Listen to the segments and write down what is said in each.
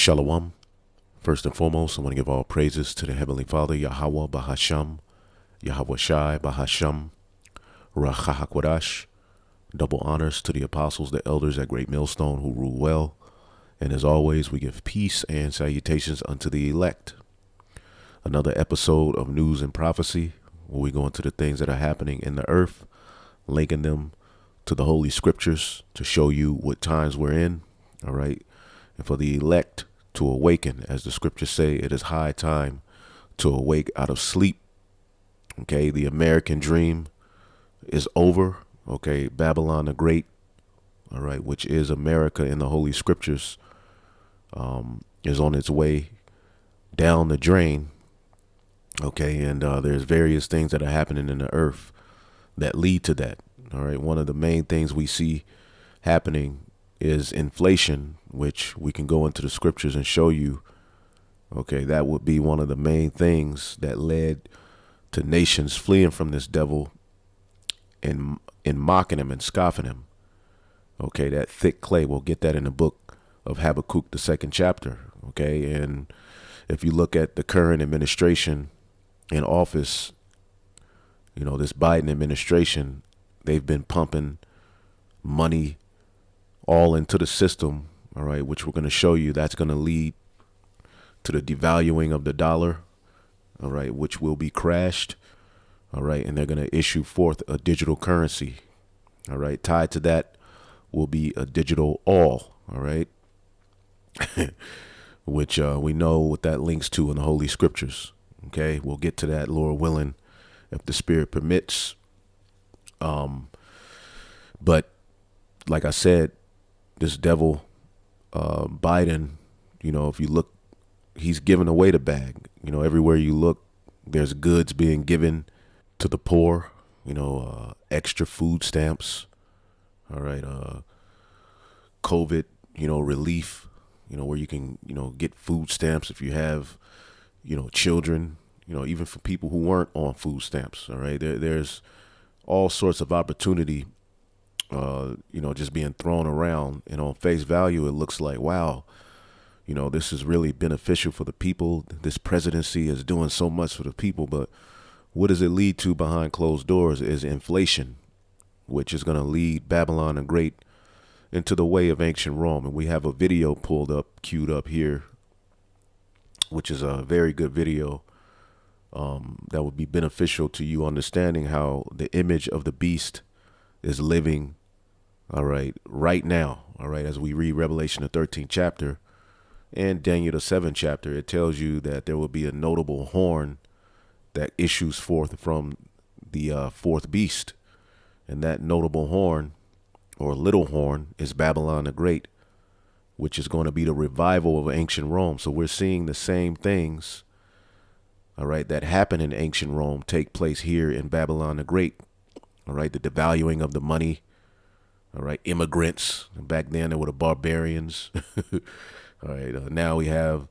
Shalom. First and foremost, I want to give all praises to the Heavenly Father, Yahweh Bahasham, Yahweh Shai Bahasham, Rachahakwadash. Double honors to the apostles, the elders at Great Millstone who rule well. And as always, we give peace and salutations unto the elect. Another episode of News and Prophecy, where we go into the things that are happening in the earth, linking them to the Holy Scriptures to show you what times we're in, all right? And for the elect to awaken, as the Scriptures say, it is high time to awake out of sleep, okay? The American dream is over, okay? Babylon the Great, all right, which is America in the Holy Scriptures, is on its way down the drain. Okay, and there's various things that are happening in the earth that lead to that. All right, one of the main things we see happening is inflation, which we can go into the scriptures and show you. Okay, that would be one of the main things that led to nations fleeing from this devil and mocking him and scoffing him. Okay, that thick clay, we'll get that in the book of Habakkuk, the 2nd chapter. Okay, and if you look at the current administration in office, you know, this Biden administration, they've been pumping money all into the system, all right, which we're going to show you that's going to lead to the devaluing of the dollar, all right, which will be crashed, all right, and they're going to issue forth a digital currency, all right, tied to that will be a digital all right, which we know what that links to in the Holy Scriptures. Okay, we'll get to that, Lord willing, if the Spirit permits. But like I said, this devil, Biden, you know, if you look, he's giving away the bag. You know, everywhere you look, there's goods being given to the poor, you know, extra food stamps. All right, COVID, you know, relief, you know, where you can, you know, get food stamps if you have, you know, children, you know, even for people who weren't on food stamps. All right. There's all sorts of opportunity, you know, just being thrown around, and on face value, it looks like, wow, you know, this is really beneficial for the people. This presidency is doing so much for the people. But what does it lead to behind closed doors is inflation, which is going to lead Babylon the Great into the way of ancient Rome. And we have a video queued up here, which is a very good video that would be beneficial to you understanding how the image of the beast is living, all right now, all right, as we read Revelation, the 13th chapter, and Daniel, the 7th chapter. It tells you that there will be a notable horn that issues forth from the fourth beast, and that notable horn, or little horn, is Babylon the Great, which is going to be the revival of ancient Rome. So we're seeing the same things, all right, that happened in ancient Rome take place here in Babylon the Great. All right, the devaluing of the money, all right, immigrants. Back then, there were the barbarians. All right, now we have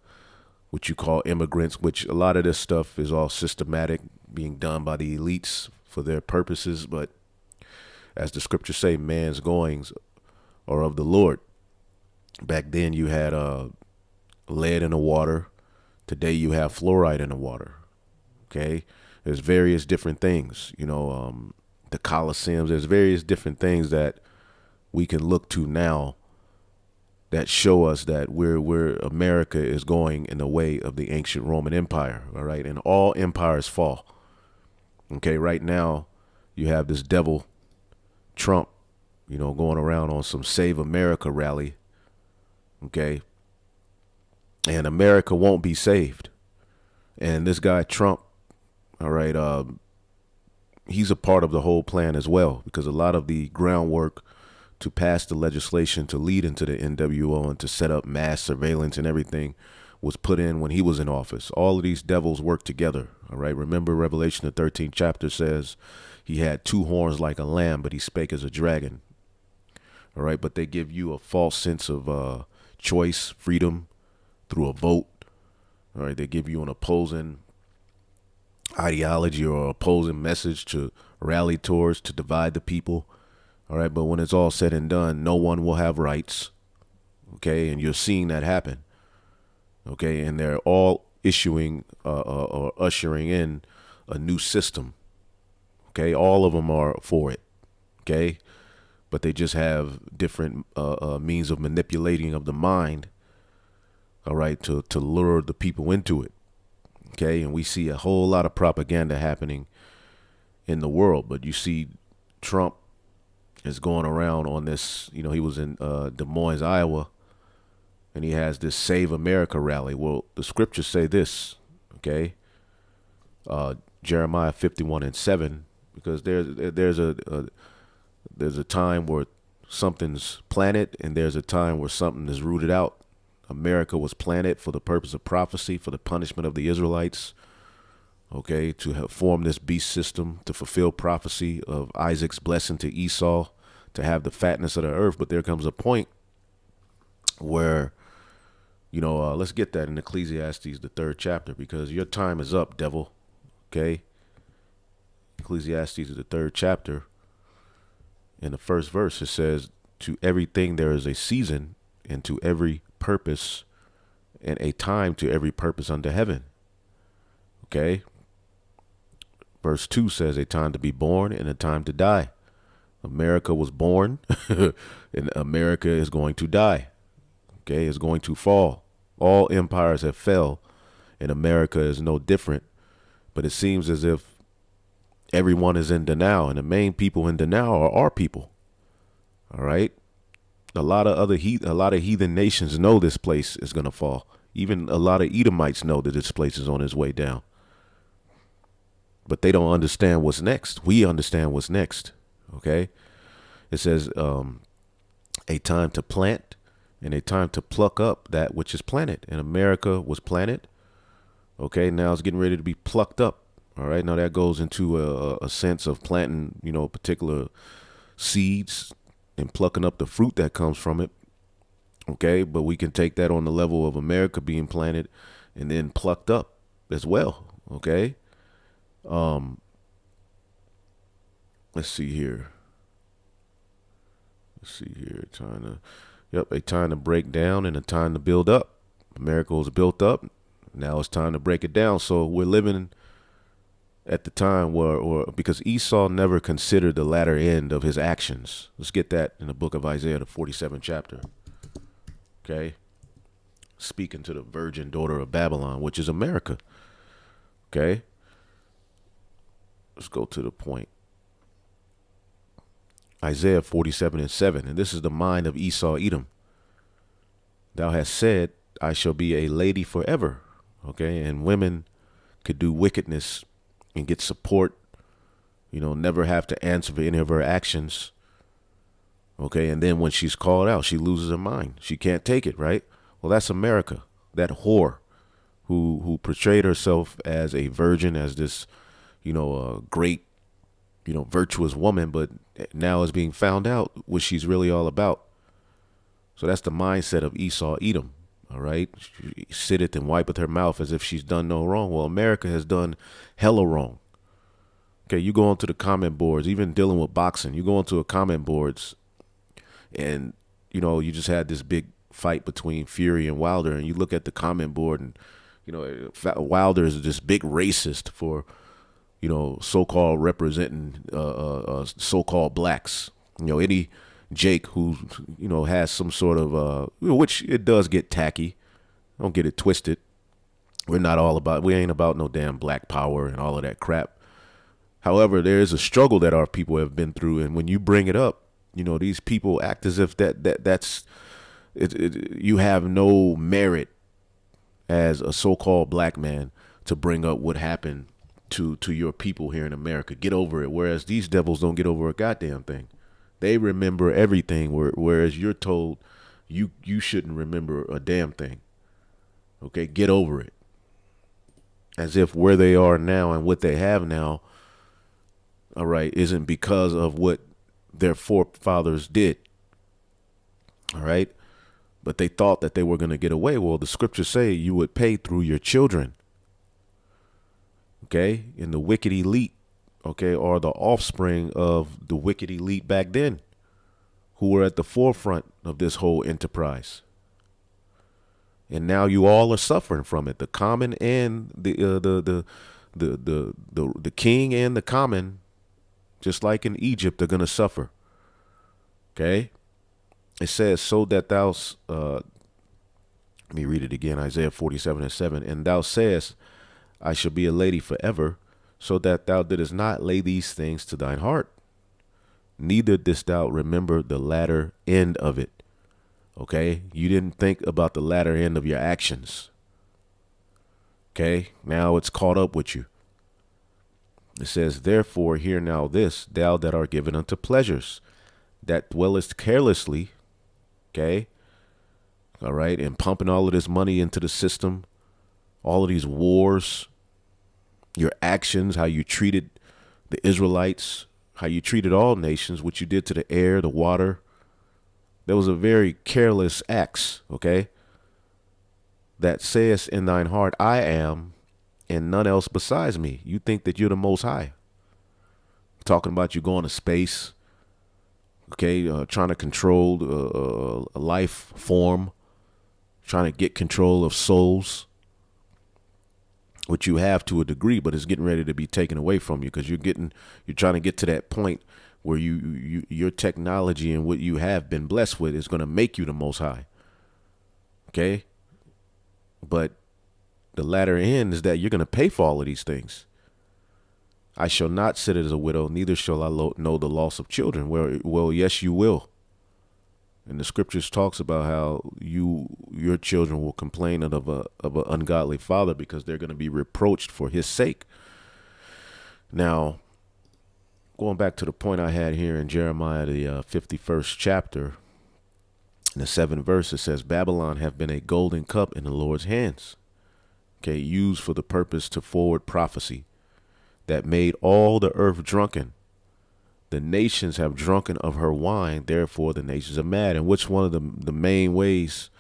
what you call immigrants, which a lot of this stuff is all systematic, being done by the elites for their purposes. But as the scriptures say, man's goings are of the Lord. Back then you had lead in the water. Today you have fluoride in the water. Okay, there's various different things, you know, the Colosseums. There's various different things that we can look to now that show us that where America is going in the way of the ancient Roman Empire. All right, and all empires fall. Okay, right now you have this devil Trump, you know, going around on some Save America rally. Okay, and America won't be saved. And this guy Trump, all right, he's a part of the whole plan as well, because a lot of the groundwork to pass the legislation to lead into the NWO and to set up mass surveillance and everything was put in when he was in office. All of these devils work together. All right. Remember, Revelation, the 13th chapter says he had two horns like a lamb, but he spake as a dragon. All right. But they give you a false sense of choice, freedom through a vote. All right. They give you an opposing ideology or opposing message to rally towards, to divide the people. All right. But when it's all said and done, no one will have rights. Okay. And you're seeing that happen. Okay, and they're all issuing or ushering in a new system. Okay, all of them are for it. Okay, but they just have different means of manipulating of the mind. All right, to lure the people into it. Okay, and we see a whole lot of propaganda happening in the world. But you see, Trump is going around on this. You know, he was in Des Moines, Iowa, and he has this Save America rally. Well, the scriptures say this. Okay, Jeremiah 51:7, because there's a time where something's planted and there's a time where something is rooted out. America was planted for the purpose of prophecy, for the punishment of the Israelites, okay, to have formed this beast system, to fulfill prophecy of Isaac's blessing to Esau, to have the fatness of the earth. But there comes a point where, let's get that in Ecclesiastes, the 3rd chapter, because your time is up, devil, okay? Ecclesiastes is the 3rd chapter. In the 1st verse, it says, to everything there is a season, and to every purpose, and a time to every purpose under heaven. Okay. Verse 2 says, a time to be born and a time to die. America was born and America is going to die. Okay. It's going to fall. All empires have fell and America is no different. But it seems as if everyone is in denial, and the main people in denial are our people. All right. A lot of heathen nations know this place is going to fall. Even a lot of Edomites know that this place is on its way down. But they don't understand what's next. We understand what's next. Okay. It says a time to plant and a time to pluck up that which is planted. And America was planted. Okay. Now it's getting ready to be plucked up. All right. Now that goes into a sense of planting, particular seeds and plucking up the fruit that comes from it. Okay. But we can take that on the level of America being planted and then plucked up as well. Okay. Let's see here. A time to break down and a time to build up. America was built up. Now it's time to break it down. So we're living at the time because Esau never considered the latter end of his actions. Let's get that in the book of Isaiah, the 47th chapter. Okay. Speaking to the virgin daughter of Babylon, which is America. Okay. Let's go to the point. Isaiah 47:7. And this is the mind of Esau, Edom. Thou hast said, I shall be a lady forever. Okay. And women could do wickedness and get support, never have to answer for any of her actions. Okay. And then when she's called out, she loses her mind. She can't take it. Right. Well, that's America, that whore who portrayed herself as a virgin, as this, a great, virtuous woman, but now is being found out what she's really all about. So that's the mindset of Esau, Edom. All right. She sitteth and wipeth her mouth as if she's done no wrong. Well, America has done hella wrong. Okay. You go onto the comment boards, even dealing with boxing, you go onto a comment boards and, you just had this big fight between Fury and Wilder, and you look at the comment board and, Wilder is this big racist for, so-called representing so-called blacks. Any Jake who, has some sort of, which it does get tacky. Don't get it twisted. We ain't about no damn black power and all of that crap. However, there is a struggle that our people have been through. And when you bring it up, these people act as if that's you have no merit as a so-called black man to bring up what happened to your people here in America. Get over it. Whereas these devils don't get over a goddamn thing. They remember everything, whereas you're told you shouldn't remember a damn thing. Okay, get over it. As if where they are now and what they have now, all right, isn't because of what their forefathers did. All right. But they thought that they were going to get away. Well, the scriptures say you would pay through your children. Okay. And the wicked elite, okay, are the offspring of the wicked elite back then, who were at the forefront of this whole enterprise. and now you all are suffering from it. The common and the king and the common, just like in Egypt, are gonna suffer. Okay, it says, so that thou let me read it again, Isaiah 47:7. And thou sayest, I shall be a lady forever, so that thou didst not lay these things to thine heart, neither didst thou remember the latter end of it. Okay, you didn't think about the latter end of your actions. Okay, now it's caught up with you. It says, therefore, hear now this, thou that art given unto pleasures, that dwellest carelessly. Okay, all right, and pumping all of this money into the system, all of these wars, your actions, how you treated the Israelites, how you treated all nations, what you did to the air, the water. There was a very careless acts, okay? That says in thine heart, I am, and none else besides me. You think that you're the most high. Talking about you going to space, okay? Trying to control a life form, trying to get control of souls, which you have to a degree, but it's getting ready to be taken away from you because you're trying to get to that point where your technology and what you have been blessed with is going to make you the most high. Okay. But the latter end is that you're going to pay for all of these things. I shall not sit as a widow, neither shall I know the loss of children. Well, yes, you will. And the scriptures talks about how your children will complain of an ungodly father because they're going to be reproached for his sake. Now, going back to the point I had here in Jeremiah, the 51st chapter, in the 7th verse, it says, Babylon have been a golden cup in the Lord's hands, okay, used for the purpose to forward prophecy, that made all the earth drunken. The nations have drunken of her wine, therefore the nations are mad. And which one of the main ways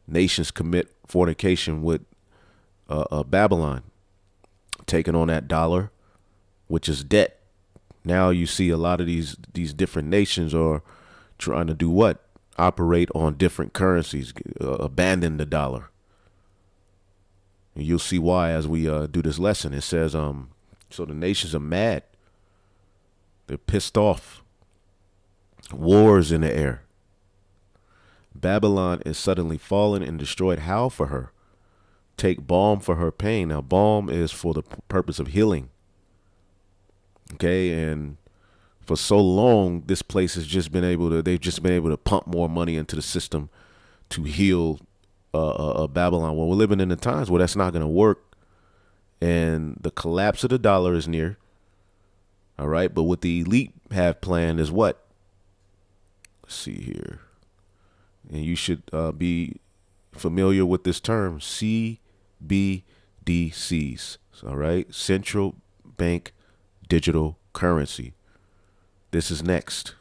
nations commit fornication with Babylon? Taking on that dollar, which is debt. Now you see a lot of these different nations are trying to do what? Operate on different currencies, abandon the dollar. And you'll see why as we do this lesson. It says, so the nations are mad. They're pissed off. Wars in the air. Babylon is suddenly fallen and destroyed. How for her? Take balm for her pain. Now, balm is for the purpose of healing. Okay, and for so long, this place has just been able to, they've just been able to pump more money into the system to heal Babylon. Well, we're living in the times where that's not going to work. And the collapse of the dollar is near. All right. But what the elite have planned is what? Let's see here. And you should be familiar with this term, CBDCs. All right. Central Bank Digital Currency. This is next.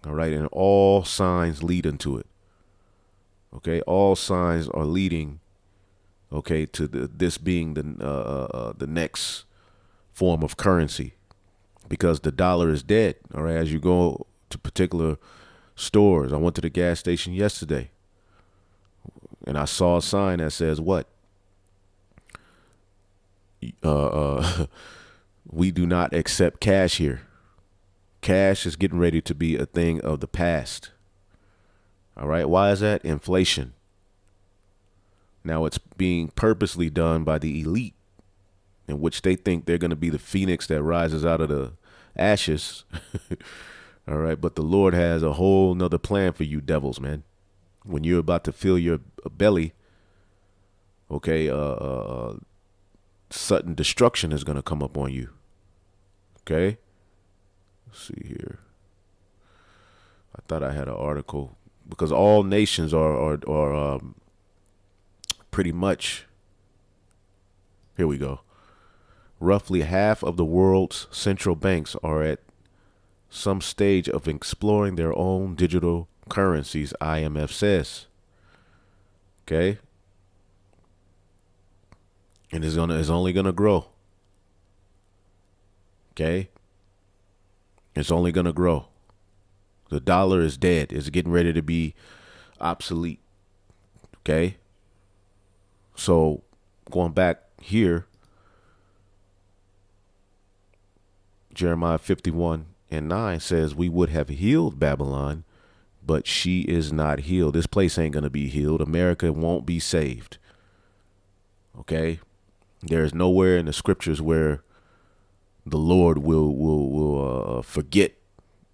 All right. And all signs lead into it. Okay. All signs are leading, okay, to this being the next form of currency, because the dollar is dead. All right. As you go to particular stores, I went to the gas station yesterday and I saw a sign that says what? We do not accept cash here. Cash is getting ready to be a thing of the past. All right. Why is that? Inflation. Now it's being purposely done by the elite, in which they think they're going to be the phoenix that rises out of the ashes. All right. But the Lord has a whole nother plan for you devils, man. When you're about to fill your belly, okay, sudden destruction is going to come up on you. Okay. Let's see here. I thought I had an article, because all nations are pretty much, here we go. Roughly half of the world's central banks are at some stage of exploring their own digital currencies, IMF says. Okay. And it's only gonna grow. Okay. It's only gonna grow. The dollar is dead. It's getting ready to be obsolete. Okay. So going back here, Jeremiah 51:9 says, we would have healed Babylon, but she is not healed. This place ain't going to be healed. America won't be saved. Okay? There's nowhere in the scriptures where the Lord will forget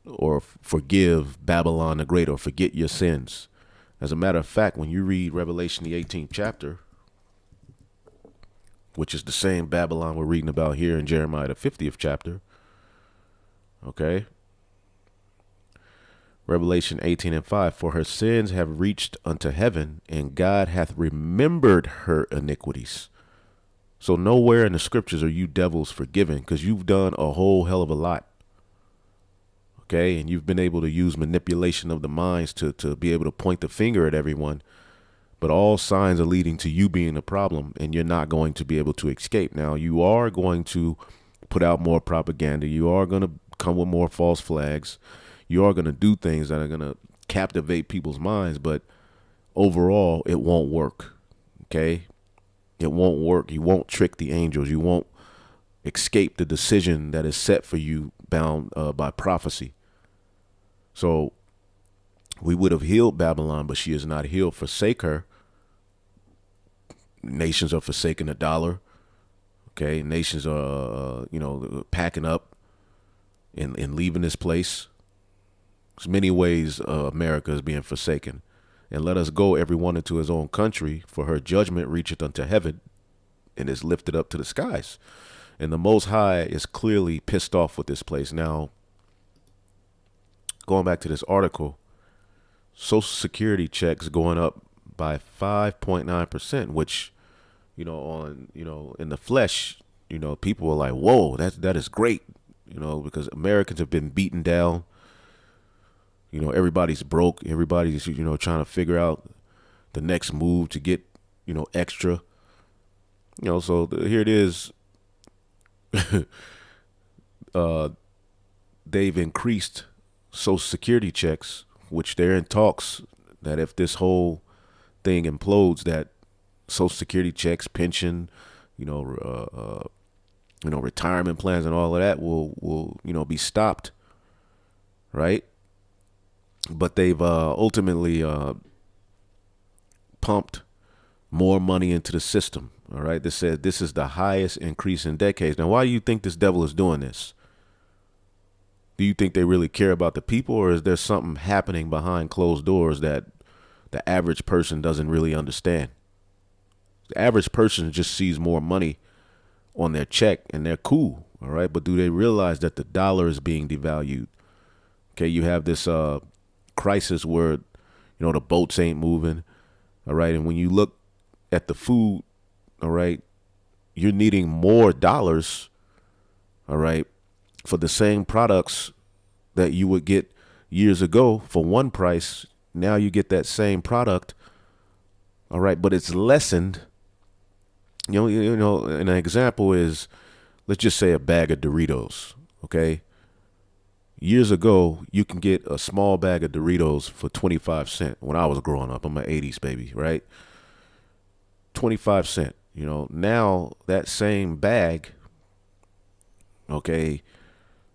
or forgive Babylon the Great or forget your sins. As a matter of fact, when you read Revelation, the 18th chapter, which is the same Babylon we're reading about here in Jeremiah, the 50th chapter, okay? Revelation 18:5, for her sins have reached unto heaven, and God hath remembered her iniquities. So nowhere in the scriptures are you devils forgiven, because you've done a whole hell of a lot. Okay, and you've been able to use manipulation of the minds to be able to point the finger at everyone. But all signs are leading to you being a problem, and you're not going to be able to escape. Now, you are going to put out more propaganda. You are going to come with more false flags. You are going to do things that are going to captivate people's minds. But overall, it won't work. Okay? It won't work. You won't trick the angels. You won't escape the decision that is set for you bound by prophecy. So we would have healed Babylon, but she is not healed. Forsake her. Nations are forsaking the dollar. Okay, nations are, packing up and leaving this place. There's many ways America is being forsaken. And let us go, every one into his own country, for her judgment reacheth unto heaven and is lifted up to the skies. And the Most High is clearly pissed off with this place. Now, going back to this article, Social Security checks going up by 5.9%, which, in the flesh, people are like, whoa, that is great, because Americans have been beaten down. Everybody's broke. Everybody's, trying to figure out the next move to get, extra. So here it is. They've increased Social Security checks, which they're in talks that if this whole thing implodes, that Social Security checks, pension, retirement plans and all of that will be stopped, right? But they've ultimately pumped more money into the system. All right. They said this is the highest increase in decades. Now, why do you think this devil is doing this? Do you think they really care about the people, or is there something happening behind closed doors that the average person doesn't really understand? The average person just sees more money on their check and they're cool. All right. But do they realize that the dollar is being devalued? Okay. You have this crisis where, the boats ain't moving. All right. And when you look at the food, all right, you're needing more dollars, all right, for the same products that you would get years ago for one price. Now you get that same product, all right, but it's lessened. An example is, let's just say a bag of Doritos, okay? Years ago, you can get a small bag of Doritos for 25 cents. When I was growing up, I'm an 80s baby, right? 25 cents. Now that same bag, okay,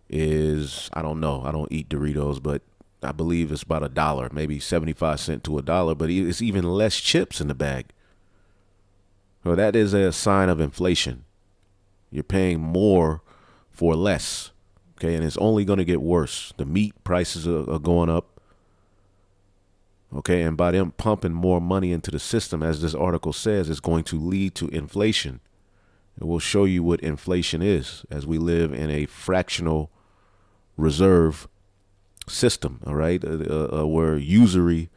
is, I don't know. I don't eat Doritos, but I believe it's about $1, maybe 75 cents to $1, but it's even less chips in the bag. So that is a sign of inflation. You're paying more for less. Okay, and it's only going to get worse. The meat prices are going up. Okay, and by them pumping more money into the system, as this article says, it's going to lead to inflation. It will show you what inflation is, as we live in a fractional reserve system, all right, where usury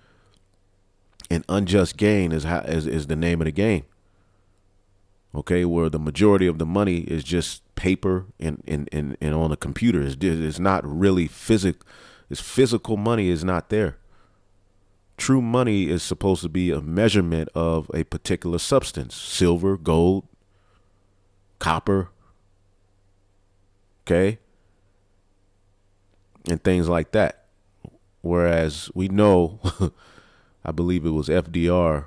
and unjust gain is the name of the game. Okay, where the majority of the money is just paper and on a computer. It's not really physical money is not there. True money is supposed to be a measurement of a particular substance: silver, gold, copper, okay, and things like that. Whereas we know, I believe it was FDR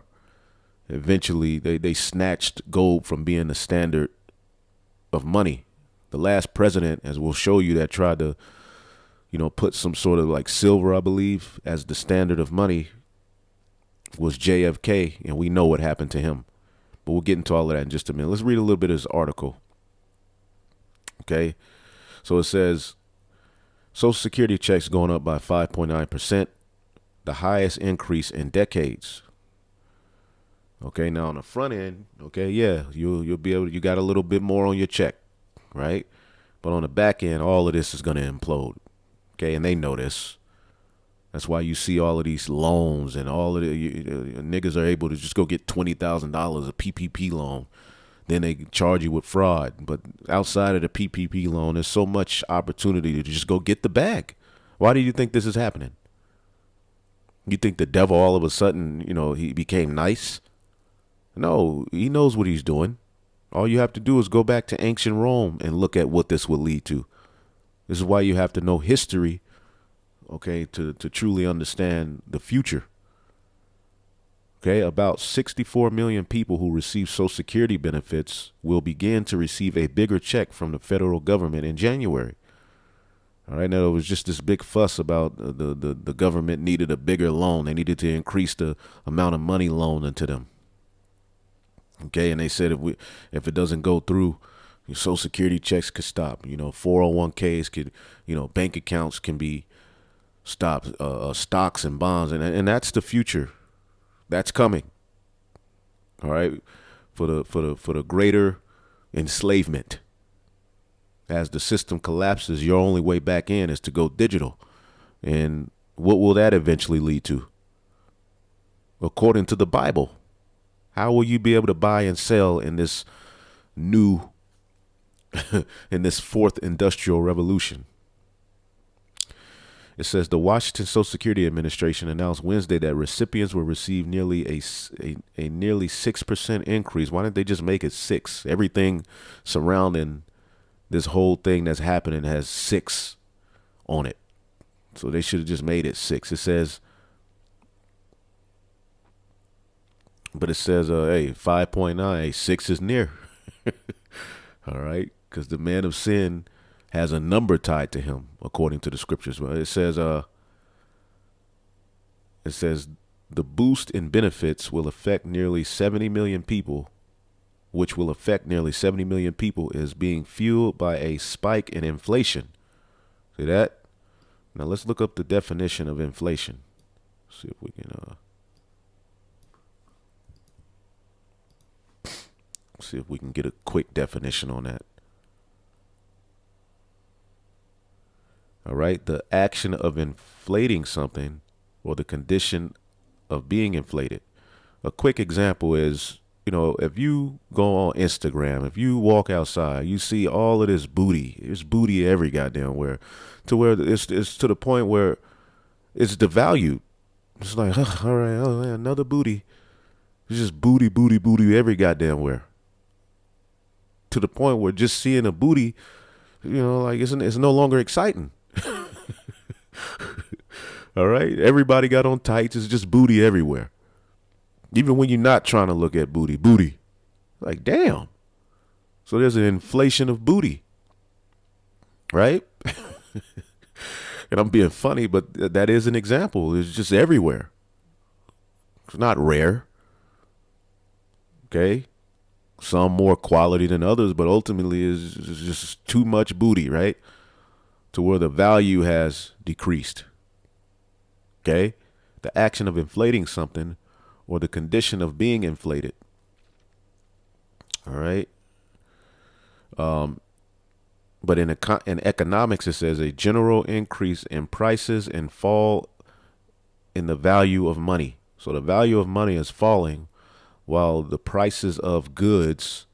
eventually they snatched gold from being the standard of money. The last president, as we'll show you, that tried to, put some sort of like silver, I believe, as the standard of money was JFK, and we know what happened to him. But we'll get into all of that in just a minute. Let's read a little bit of this article. Okay. So it says Social Security checks going up by 5.9%, the highest increase in decades. Okay. Now on the front end, okay, yeah, you'll be able to, you got a little bit more on your check, right? But on the back end, all of this is going to implode. Okay. And they know this. That's why you see all of these loans and all of the niggas are able to just go get $20,000 a PPP loan. Then they charge you with fraud. But outside of the PPP loan, there's so much opportunity to just go get the bag. Why do you think this is happening? You think the devil all of a sudden, he became nice? No, he knows what he's doing. All you have to do is go back to ancient Rome and look at what this will lead to. This is why you have to know history, okay, to truly understand the future. Okay, about 64 million people who receive Social Security benefits will begin to receive a bigger check from the federal government in January. All right, now it was just this big fuss about the government needed a bigger loan. They needed to increase the amount of money loaned into them. Okay, and they said if it doesn't go through, your Social Security checks could stop. 401ks could, bank accounts can be stopped, stocks and bonds, and that's the future. That's coming. All right, for the greater enslavement. As the system collapses, your only way back in is to go digital. And what will that eventually lead to? According to the Bible, how will you be able to buy and sell in this new, in this fourth industrial revolution? It says the Washington Social Security Administration announced Wednesday that recipients will receive nearly a nearly 6% increase. Why didn't they just make it 6? Everything surrounding this whole thing that's happening has 6 on it. So they should have just made it 6. It says, but it says, hey, 5.9, 6 is near. All right. Because the man of sin has a number tied to him, according to the scriptures. Well, it says the boost in benefits will affect nearly 70 million people, which will affect nearly 70 million people, is being fueled by a spike in inflation. See that? Now let's look up the definition of inflation. See if we can get a quick definition on that. All right, the action of inflating something or the condition of being inflated. A quick example is, if you go on Instagram, if you walk outside, you see all of this booty. There's booty every goddamn where, to where it's to the point where it's devalued. It's like, all right, oh man, another booty. It's just booty every goddamn where. To the point where just seeing a booty, like it's no longer exciting. All right, everybody got on tights. It's just booty everywhere. Even when you're not trying to look at booty. Like, damn. So there's an inflation of booty. Right? And I'm being funny, but that is an example. It's just everywhere. It's not rare. Okay? Some more quality than others, but ultimately it's just too much booty, right? To where the value has decreased. Okay? The action of inflating something or the condition of being inflated. All right. But in economics, it says a general increase in prices and fall in the value of money. So the value of money is falling while the prices of goods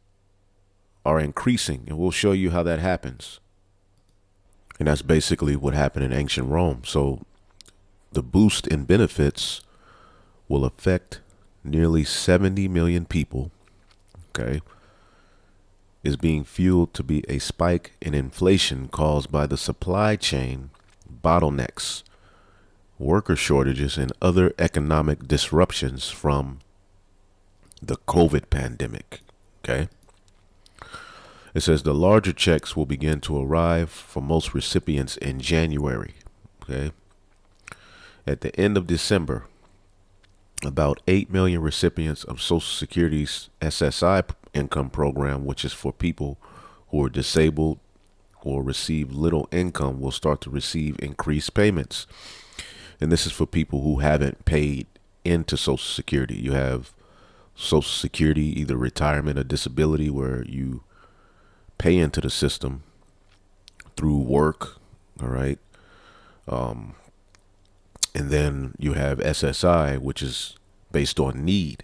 are increasing. And we'll show you how that happens. And that's basically what happened in ancient Rome. So the boost in benefits will affect nearly 70 million people. Okay. Is being fueled to be a spike in inflation caused by the supply chain bottlenecks, worker shortages, and other economic disruptions from the COVID pandemic. Okay. It says the larger checks will begin to arrive for most recipients in January. Okay. At the end of December, about 8 million recipients of Social Security's SSI income program, which is for people who are disabled or receive little income, will start to receive increased payments. And this is for people who haven't paid into Social Security. You have Social Security, either retirement or disability, where you pay into the system through work. All right. And then you have SSI, which is based on need.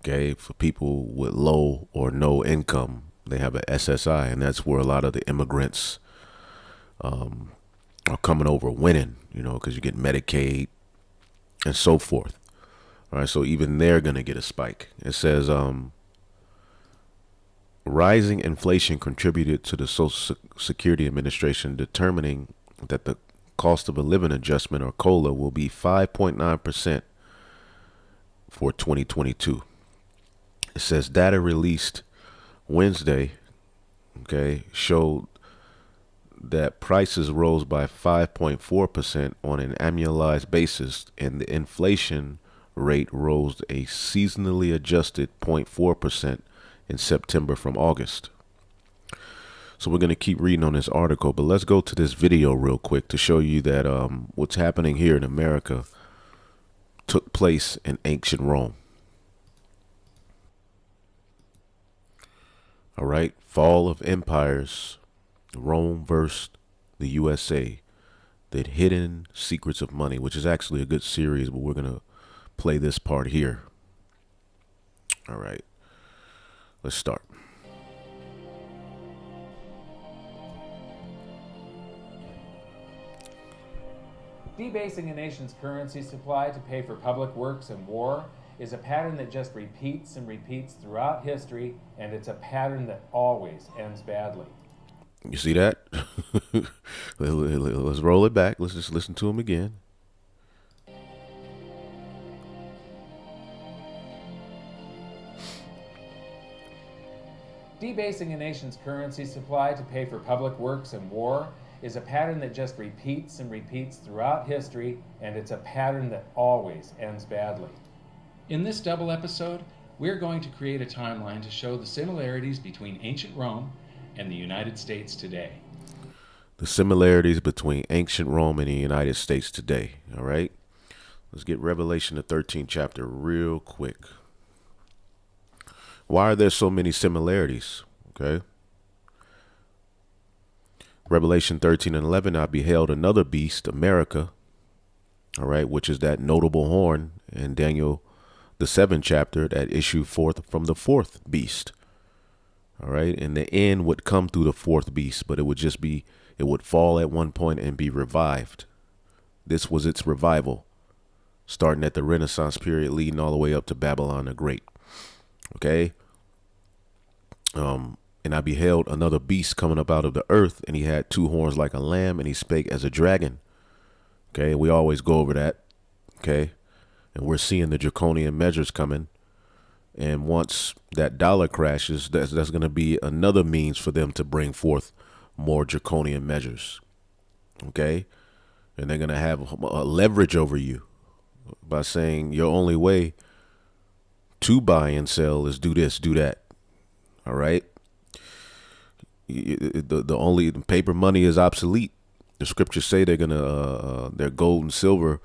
Okay. For people with low or no income, they have a SSI, and that's where a lot of the immigrants are coming over winning, because you get Medicaid and so forth. All right. So even they're going to get a spike. It says, rising inflation contributed to the Social Security Administration determining that the cost of a living adjustment, or COLA, will be 5.9% for 2022. It says data released Wednesday, showed that prices rose by 5.4% on an annualized basis, and the inflation rate rose a seasonally adjusted 0.4% in September from August. So we're going to keep reading on this article, but let's go to this video real quick to show you that what's happening here in America took place in ancient Rome. All right, fall of empires, Rome versus the USA, the hidden secrets of money, which is actually a good series, but we're going to play this part here. All right, let's start. Debasing a nation's currency supply to pay for public works and war is a pattern that just repeats and repeats throughout history, and it's a pattern that always ends badly. You see that? Let's roll it back. Let's just listen to him again. Debasing a nation's currency supply to pay for public works and war is a pattern that just repeats and repeats throughout history, and it's a pattern that always ends badly. In this double episode, we're going to create a timeline to show the similarities between ancient Rome and the United States today. The similarities between ancient Rome and the United States today. All right. Let's get Revelation, the 13th chapter, real quick. Why are there so many similarities? Okay. Revelation 13 and 11, I beheld another beast, America, all right, which is that notable horn in Daniel, the 7th chapter, that issued forth from the fourth beast. All right. And the end would come through the fourth beast, but it would fall at one point and be revived. This was its revival, starting at the Renaissance period, leading all the way up to Babylon the Great. Okay. And I beheld another beast coming up out of the earth, and he had two horns like a lamb, and he spake as a dragon. Okay. We always go over that. Okay. And we're seeing the draconian measures coming. And once that dollar crashes, that's going to be another means for them to bring forth more draconian measures. Okay. And they're going to have a leverage over you by saying your only way to buy and sell is do this, do that. All right. The only paper money is obsolete. The scriptures say they're going to, their gold and silver,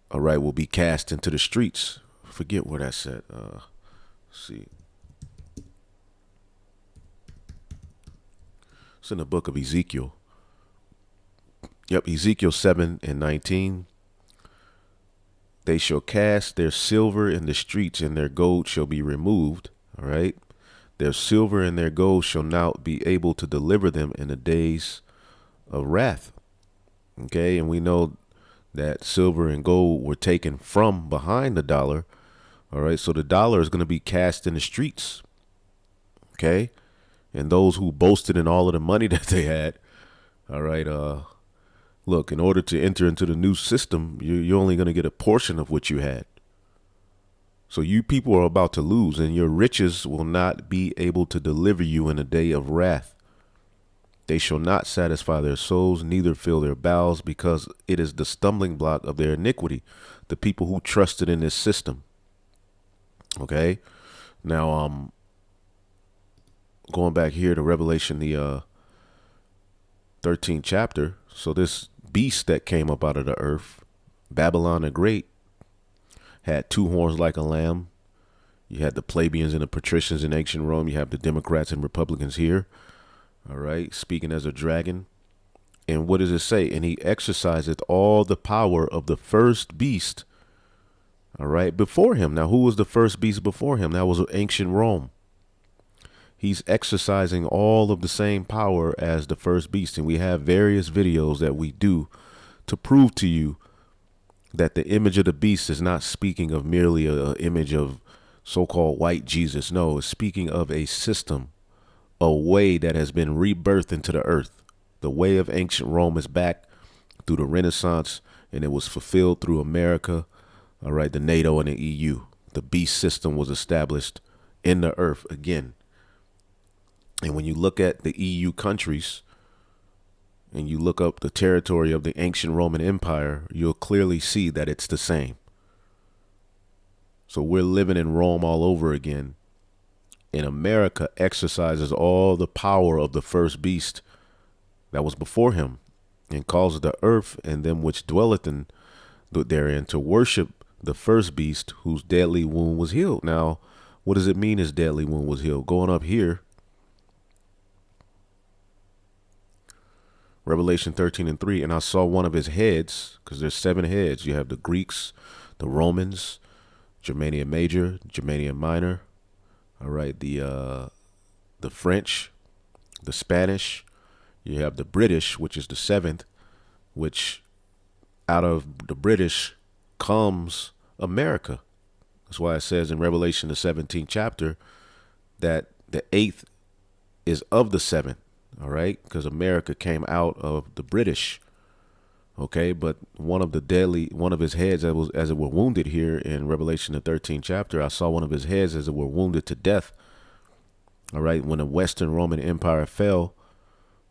all right, will be cast into the streets. Forget what I said. Let's see. It's in the book of Ezekiel. Yep, Ezekiel 7 and 19. They shall cast their silver in the streets, and their gold shall be removed. All right. Their silver and their gold shall not be able to deliver them in the days of wrath. Okay. And we know that silver and gold were taken from behind the dollar. All right. So the dollar is going to be cast in the streets. Okay. And those who boasted in all of the money that they had. All right. Look, in order to enter into the new system, you're only going to get a portion of what you had. So you people are about to lose, and your riches will not be able to deliver you in a day of wrath. They shall not satisfy their souls, neither fill their bowels, because it is the stumbling block of their iniquity, the people who trusted in this system. Okay. Now, going back here to Revelation, the 13th chapter. So this beast that came up out of the earth, Babylon the Great, had two horns like a lamb. You had the plebeians and the patricians in ancient Rome. You have the Democrats and Republicans here. All right. Speaking as a dragon. And what does it say? And he exerciseth all the power of the first beast. All right. Before him. Now, who was the first beast before him? That was ancient Rome. He's exercising all of the same power as the first beast. And we have various videos that we do to prove to you that the image of the beast is not speaking of merely an image of so-called white Jesus. No, it's speaking of a system, a way that has been rebirthed into the earth. The way of ancient Rome is back through the Renaissance, and it was fulfilled through America, all right, the NATO and the EU. The beast system was established in the earth again. And when you look at the EU countries and you look up the territory of the ancient Roman Empire, you'll clearly see that it's the same. So we're living in Rome all over again. And America exercises all the power of the first beast that was before him, and causes the earth and them which dwelleth in therein to worship the first beast whose deadly wound was healed. Now, what does it mean his deadly wound was healed? Going up here, Revelation 13:3, and I saw one of his heads, because there's 7 heads. You have the Greeks, the Romans, Germania Major, Germania Minor, all right, the French, the Spanish. You have the British, which is the 7th, which out of the British comes America. That's why it says in Revelation, the 17th chapter, that the 8th is of the 7th. All right, because America came out of the British. Okay, but one of his heads that was, as it were, wounded here in Revelation, the 13th chapter. I saw one of his heads as it were wounded to death. All right, when the Western Roman Empire fell.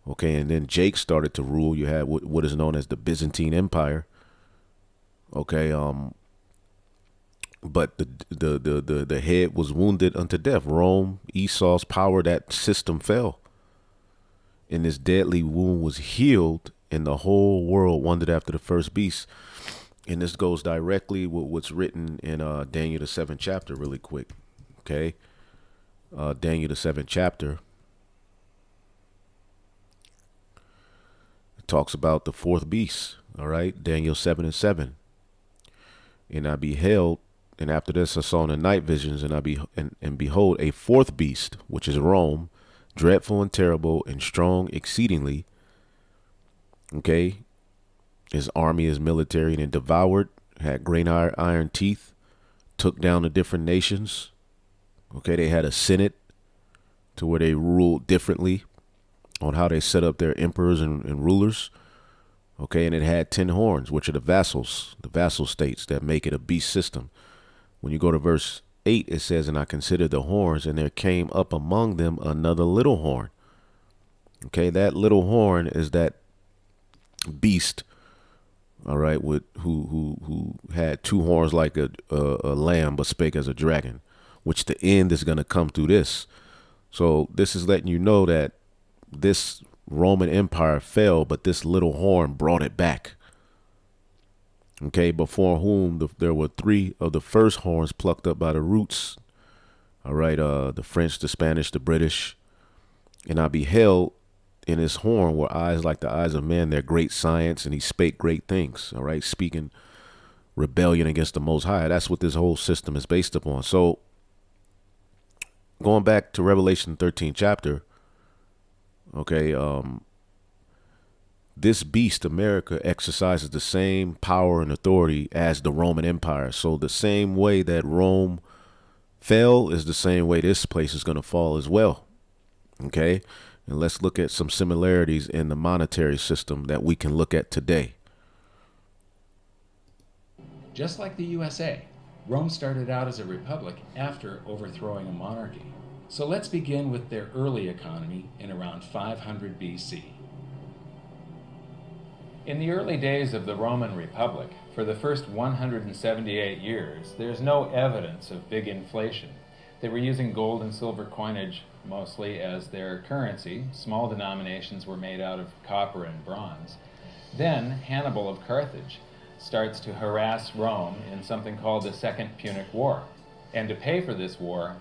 Okay, and then Jake started to rule. You had what is known as the Byzantine Empire. Okay, but the head was wounded unto death. Rome, Esau's power, that system fell. And this deadly wound was healed, and the whole world wondered after the first beast. And this goes directly with what's written in Daniel, the 7th chapter, really quick. Okay, Daniel, the 7th chapter. It talks about the 4th beast. All right, Daniel 7:7. And I beheld, and after this I saw in the night visions, and behold, a 4th beast, which is Rome, dreadful and terrible and strong exceedingly. Okay. His army is military, and devoured, had great iron teeth, took down the different nations. Okay. They had a senate to where they ruled differently on how they set up their emperors and rulers. Okay. And it had 10 horns, which are the vassal states that make it a beast system. When you go to verse 8, it says, and I considered the horns, and there came up among them another little horn. Okay, that little horn is that beast, all right, with who had 2 horns like a lamb, but spake as a dragon, which the end is going to come through this. So this is letting you know that this Roman Empire fell, but this little horn brought it back. Okay, before whom there were 3 of the first horns plucked up by the roots. All right, the French, the Spanish, the British. And I beheld in his horn were eyes like the eyes of men, their great science, and he spake great things. All right, speaking rebellion against the Most High. That's what this whole system is based upon. So going back to Revelation 13th chapter, okay, this beast, America, exercises the same power and authority as the Roman Empire. So the same way that Rome fell is the same way this place is going to fall as well. Okay. And let's look at some similarities in the monetary system that we can look at today. Just like the USA, Rome started out as a republic after overthrowing a monarchy. So let's begin with their early economy in around 500 BC. In the early days of the Roman Republic, for the first 178 years, there's no evidence of big inflation. They were using gold and silver coinage mostly as their currency. Small denominations were made out of copper and bronze. Then Hannibal of Carthage starts to harass Rome in something called the Second Punic War. And to pay for this war,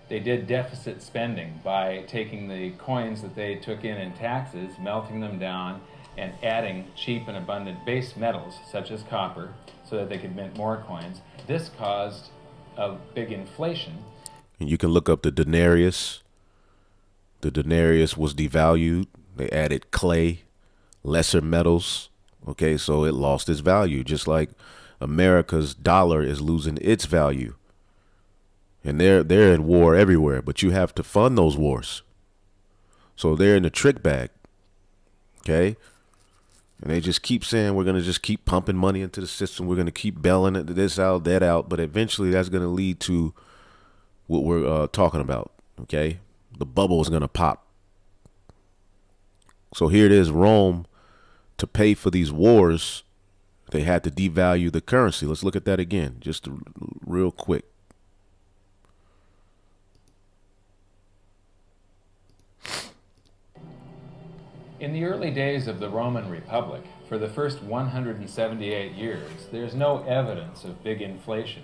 they did deficit spending by taking the coins that they took in taxes, melting them down, and adding cheap and abundant base metals, such as copper, so that they could mint more coins. This caused a big inflation. And you can look up the denarius. The denarius was devalued. They added clay, lesser metals. Okay, so it lost its value, just like America's dollar is losing its value. And they're in war everywhere, but you have to fund those wars. So they're in the trick bag. Okay? And they just keep saying, we're going to just keep pumping money into the system. We're going to keep bailing it, this out, that out. But eventually that's going to lead to what we're talking about. Okay? The bubble is going to pop. So here it is, Rome, to pay for these wars, they had to devalue the currency. Let's look at that again, just real quick. In the early days of the Roman Republic, for the first 178 years, there's no evidence of big inflation.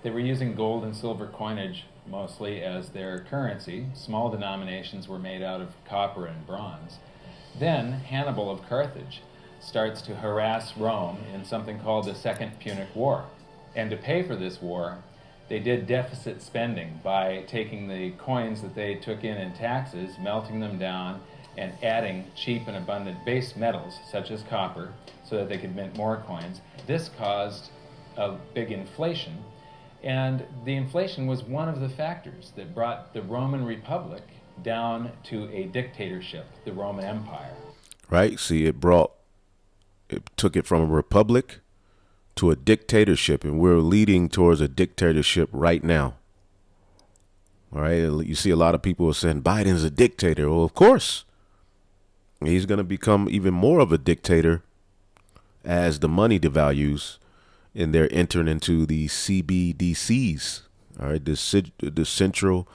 They were using gold and silver coinage mostly as their currency. Small denominations were made out of copper and bronze. Then Hannibal of Carthage starts to harass Rome in something called the Second Punic War. And to pay for this war, they did deficit spending by taking the coins that they took in taxes, melting them down, and adding cheap and abundant base metals, such as copper, so that they could mint more coins. This caused a big inflation, and the inflation was one of the factors that brought the Roman Republic down to a dictatorship, the Roman Empire. Right? See, it took it from a republic to a dictatorship, and we're leading towards a dictatorship right now. All right? You see a lot of people are saying Biden's a dictator. Well, of course. He's going to become even more of a dictator as the money devalues and they're entering into the CBDCs, all right, the central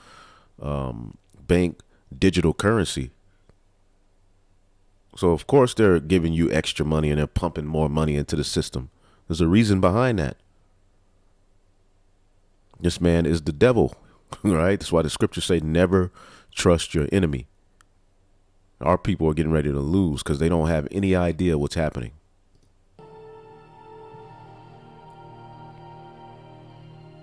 bank digital currency. So, of course, they're giving you extra money and they're pumping more money into the system. There's a reason behind that. This man is the devil, right? That's why the scriptures say never trust your enemy. Our people are getting ready to lose because they don't have any idea what's happening.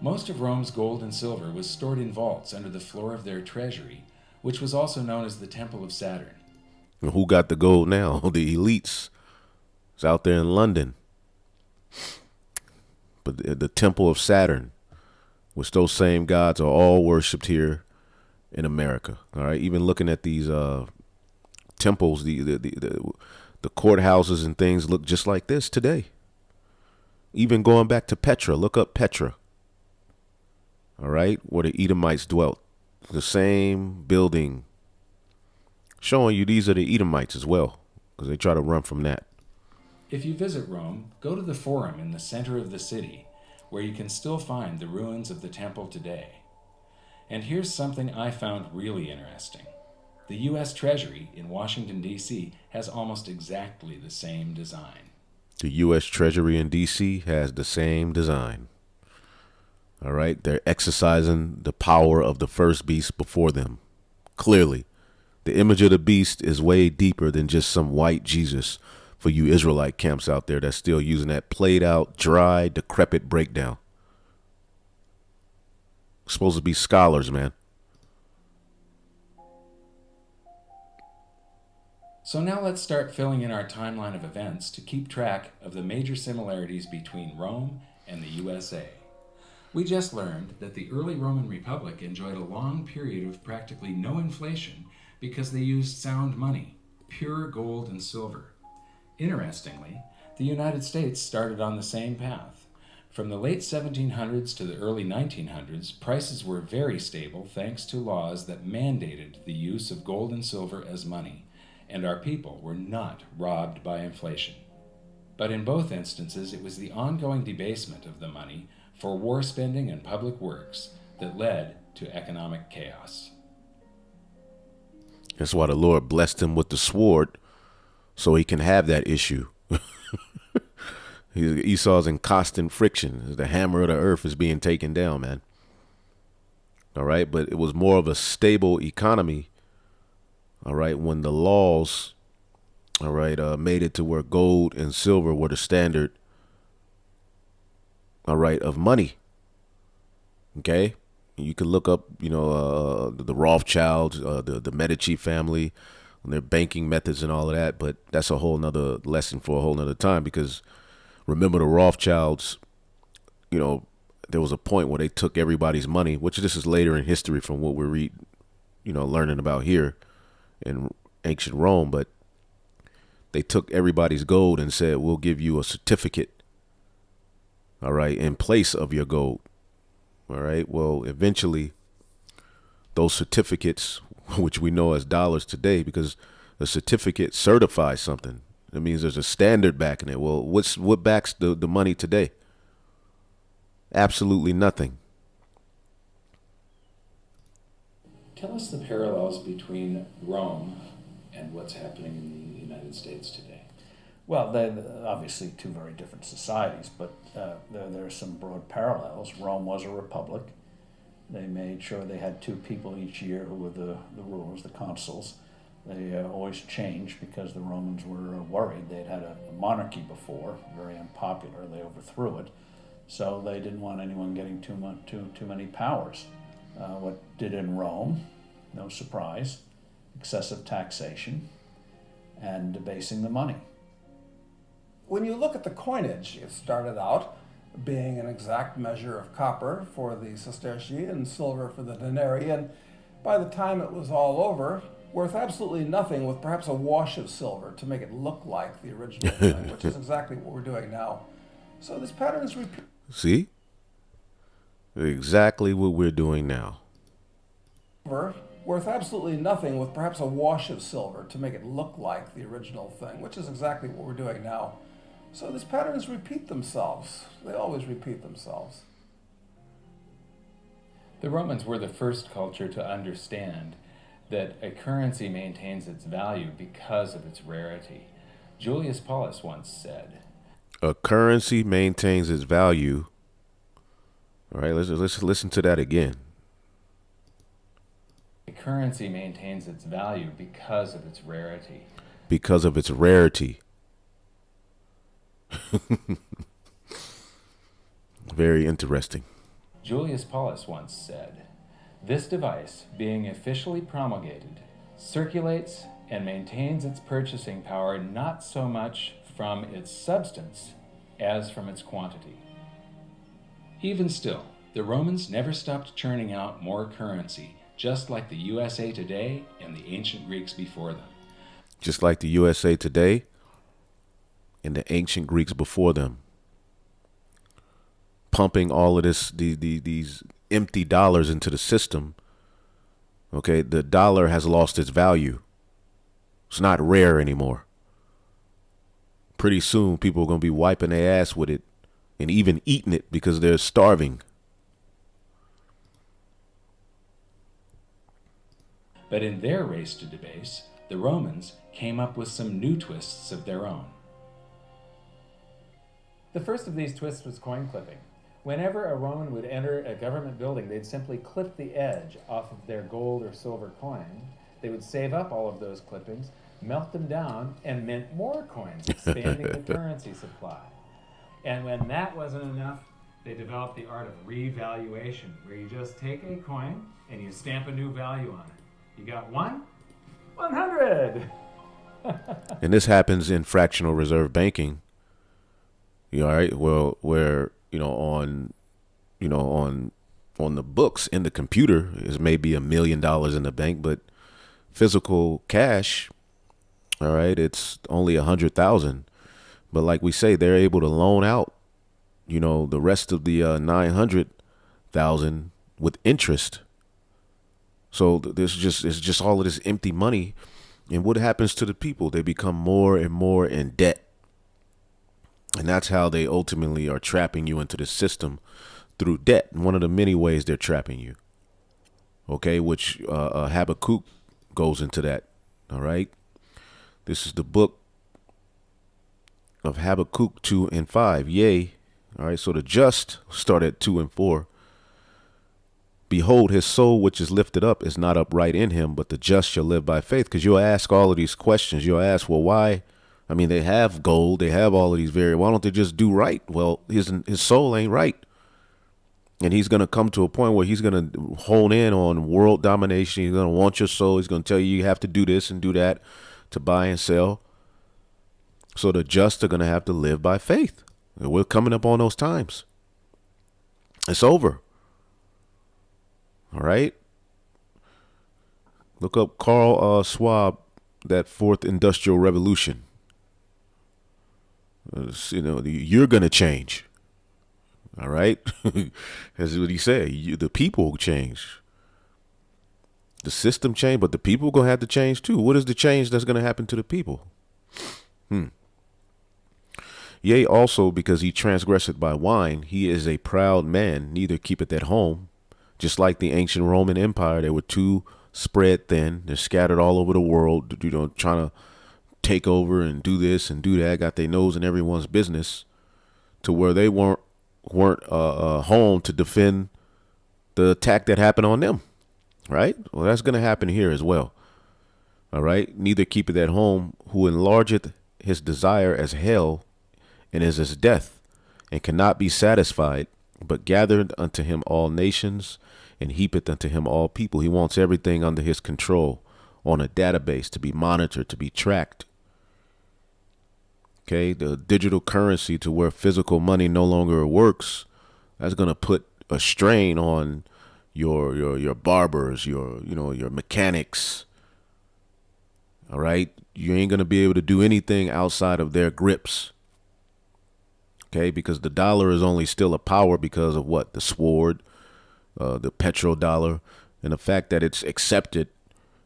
Most of Rome's gold and silver was stored in vaults under the floor of their treasury, which was also known as the Temple of Saturn. And who got the gold now? The elites. It's out there in London. But the Temple of Saturn, which those same gods are all worshipped here in America. All right, even looking at these temples, the courthouses and things look just like this today. Even going back to Petra, look up Petra. All right, where the Edomites dwelt. The same building, showing you these are the Edomites as well, because they try to run from that. If you visit Rome, go to the Forum in the center of the city, where you can still find the ruins of the temple today. And here's something I found really interesting. The U.S. Treasury in Washington, D.C. has almost exactly the same design. The U.S. Treasury in D.C. has the same design. All right, they're exercising the power of the first beast before them. Clearly, the image of the beast is way deeper than just some white Jesus for you Israelite camps out there that's still using that played out, dry, decrepit breakdown. Supposed to be scholars, man. So now let's start filling in our timeline of events to keep track of the major similarities between Rome and the USA. We just learned that the early Roman Republic enjoyed a long period of practically no inflation because they used sound money, pure gold and silver. Interestingly, the United States started on the same path. From the late 1700s to the early 1900s, prices were very stable thanks to laws that mandated the use of gold and silver as money, and our people were not robbed by inflation. But in both instances, it was the ongoing debasement of the money for war spending and public works that led to economic chaos. That's why the Lord blessed him with the sword, so he can have that issue. Esau's in constant friction. The hammer of the earth is being taken down, man. All right. But it was more of a stable economy. All right. When the laws, all right, made it to where gold and silver were the standard, all right, of money. Okay. You can look up, the Rothschilds, the Medici family, and their banking methods and all of that. But that's a whole nother lesson for a whole nother time, because remember the Rothschilds, there was a point where they took everybody's money, which this is later in history from what we're learning about here in ancient Rome. But they took everybody's gold and said, we'll give you a certificate, all right, in place of your gold. All right. Well, eventually those certificates, which we know as dollars today, because a certificate certifies something. It means there's a standard backing it. Well, what backs the money today? Absolutely nothing. Tell us the parallels between Rome and what's happening in the United States today. Well, they're obviously two very different societies, but there are some broad parallels. Rome was a republic. They made sure they had two people each year who were the rulers, the consuls. They always changed because the Romans were worried. They'd had a monarchy before, very unpopular. They overthrew it, so they didn't want anyone getting too many powers. What did in Rome? No surprise, excessive taxation and debasing the money. When you look at the coinage, it started out being an exact measure of copper for the sestertii and silver for the denarii, and by the time it was all over, worth absolutely nothing, with perhaps a wash of silver to make it look like the original thing, which is exactly what we're doing now. So this pattern is repeated. See? Exactly what we're doing now. Worth absolutely nothing, with perhaps a wash of silver to make it look like the original thing, which is exactly what we're doing now. So these patterns repeat themselves. They always repeat themselves. The Romans were the first culture to understand that a currency maintains its value because of its rarity. Julius Paulus once said, a currency maintains its value. All right, let's listen to that again. a currency maintains its value because of its rarity. Because of its rarity. Very interesting. Julius Paulus once said, "This device, being officially promulgated, circulates and maintains its purchasing power not so much from its substance as from its quantity." Even still, the Romans never stopped churning out more currency, just like the USA today and the ancient Greeks before them. Just like the USA today and the ancient Greeks before them. Pumping all of these empty dollars into the system. Okay, the dollar has lost its value. It's not rare anymore. Pretty soon, people are going to be wiping their ass with it and even eating it because they're starving. But in their race to debase, the Romans came up with some new twists of their own. The first of these twists was coin clipping. Whenever a Roman would enter a government building, they'd simply clip the edge off of their gold or silver coin. They would save up all of those clippings, melt them down, and mint more coins, expanding the currency supply. And when that wasn't enough, they developed the art of revaluation, where you just take a coin and you stamp a new value on it. You got 100. And this happens in fractional reserve banking. You all right? Well, where on the books in the computer is maybe $1 million in the bank, but physical cash, all right, it's only 100,000. But like we say, they're able to loan out the rest of the 900,000 with interest. So it's just all of this empty money. And what happens to the people? They become more and more in debt. And that's how they ultimately are trapping you into the system, through debt. One of the many ways they're trapping you. Okay, which Habakkuk goes into that. All right. This is the book of Habakkuk 2 and 5. Yea. All right. So the just start at 2 and 4. Behold, his soul which is lifted up is not upright in him, but the just shall live by faith. Because you'll ask all of these questions. You'll ask, well, why? I mean, they have gold. They have all of these why don't they just do right? Well, his soul ain't right. And he's going to come to a point where he's going to hone in on world domination. He's going to want your soul. He's going to tell you have to do this and do that to buy and sell. So the just are going to have to live by faith. And we're coming up on those times. It's over. All right. Look up Carl Schwab, that fourth industrial revolution. You're going to change. All right. That's what he said. The people change. The system changed, but the people are going to have to change too. What is the change that's going to happen to the people? Yea, also because he transgresseth by wine, he is a proud man, neither keepeth at home. Just like the ancient Roman Empire, they were too spread thin. They're scattered all over the world, trying to take over and do this and do that. Got their nose in everyone's business, to where they weren't home to defend the attack that happened on them. Right? Well, that's going to happen here as well. All right. Neither keepeth at home, who enlargeth his desire as hell, and is as death, and cannot be satisfied, but gathered unto him all nations, and heapeth unto him all people. He wants everything under his control, on a database, to be monitored, to be tracked. Okay, the digital currency, to where physical money no longer works, that's going to put a strain on your barbers, your mechanics. All right, you ain't going to be able to do anything outside of their grips. Okay, because the dollar is only still a power because of what? The sword, the petrodollar, and the fact that it's accepted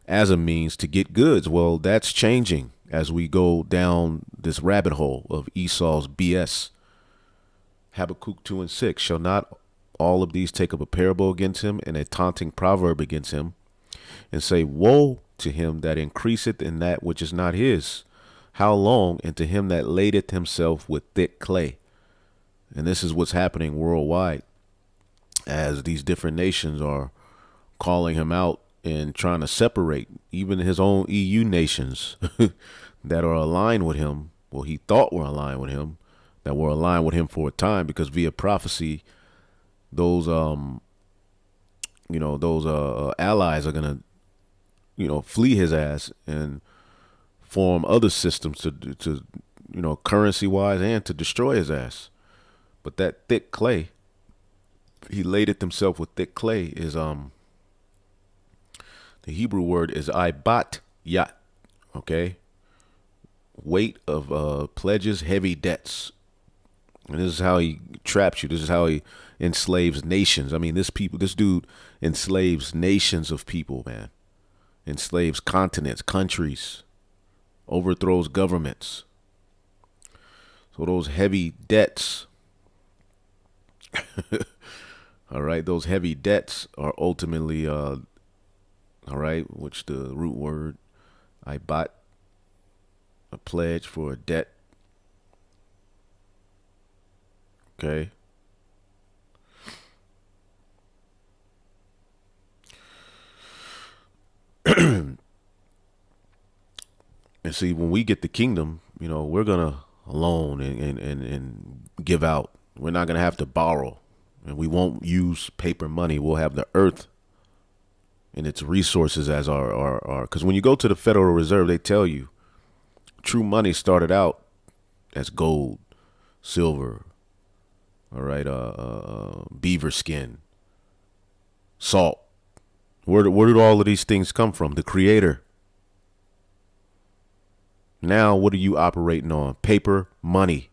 as a means to get goods. Well, that's changing as we go down this rabbit hole of Esau's BS. Habakkuk 2 and 6. Shall not all of these take up a parable against him, and a taunting proverb against him, and say, woe to him that increaseth in that which is not his? How long? And to him that ladeth himself with thick clay. And this is what's happening worldwide, as these different nations are calling him out and trying to separate even his own EU nations that are aligned with him. Well, he thought were aligned with him, that were aligned with him for a time, because via prophecy, those allies are gonna flee his ass and form other systems to currency wise, and to destroy his ass. But that thick clay, he ladeth himself with thick clay, is the Hebrew word is ibat yat. Okay, weight of pledges, heavy debts. And this is how he traps you. This is how he enslaves nations. I mean, this dude enslaves nations of people, man. Enslaves continents, countries, overthrows governments. So those heavy debts, all right, those heavy debts are ultimately, all right, which the root word, I bought a pledge for a debt. Okay. And see, when we get the kingdom, we're going to loan and give out. We're not going to have to borrow, and we won't use paper money. We'll have the earth and its resources as our, because when you go to the Federal Reserve, they tell you true money started out as gold, silver, all right, beaver skin, salt. Where did all of these things come from? The Creator. Now, what are you operating on? Paper money.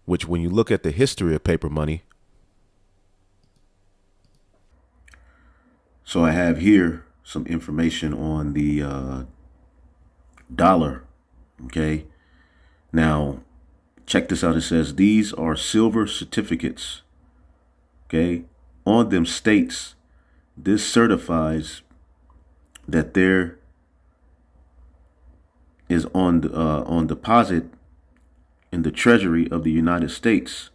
which when you look at the history of paper money, so I have here some information on the dollar. Okay. Now, check this out. It says these are silver certificates. Okay. On them states, this certifies that there is on deposit in the Treasury of the United States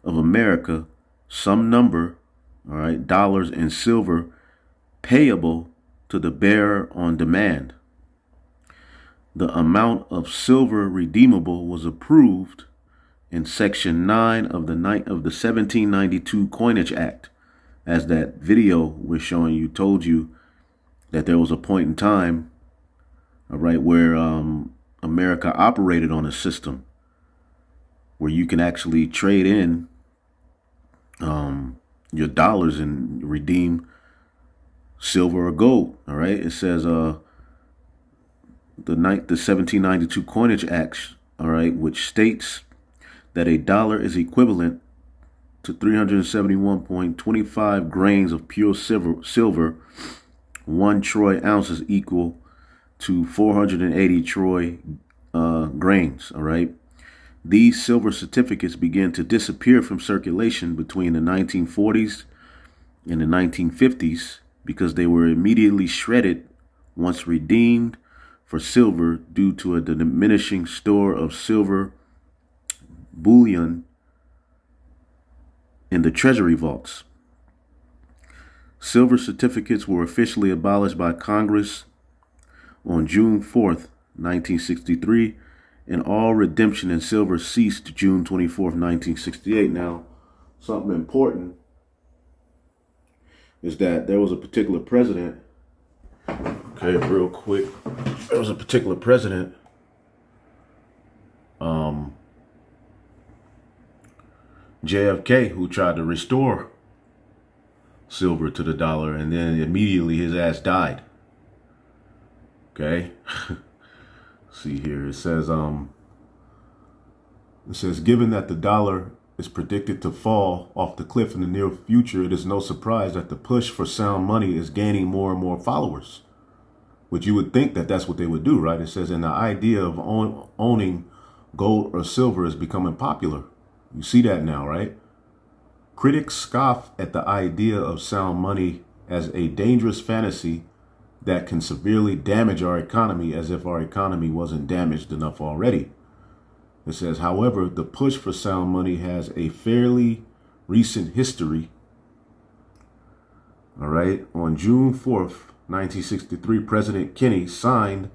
of America some number, all right, dollars and silver payable to the bearer on demand. The amount of silver redeemable was approved in Section 9 of the 1792 Coinage Act. As that video we're showing you told you that there was a point in time, all right, where America operated on a system where you can actually trade in your dollars and redeem silver or gold. All right. It says the 1792 Coinage Act, all right, which states that a dollar is equivalent to 371.25 grains of pure silver. 1 troy ounces equal to 480 troy grains. All right. These silver certificates began to disappear from circulation between the 1940s and the 1950s because they were immediately shredded once redeemed for silver due to a diminishing store of silver bullion in the treasury vaults. Silver certificates were officially abolished by Congress on June 4th, 1963, and all redemption in silver ceased June 24th, 1968. Now, something important is that there was a particular president, okay, real quick, there was a particular president, JFK, who tried to restore silver to the dollar, and then immediately his ass died. Okay. See here, it says given that the dollar is predicted to fall off the cliff in the near future, it is no surprise that the push for sound money is gaining more and more followers. Which you would think that that's what they would do, right? It says, and the idea of owning gold or silver is becoming popular. You see that now, right? Critics scoff at the idea of sound money as a dangerous fantasy that can severely damage our economy, as if our economy wasn't damaged enough already. It says, however, the push for sound money has a fairly recent history. All right. On June 4th, 1963, President Kennedy signed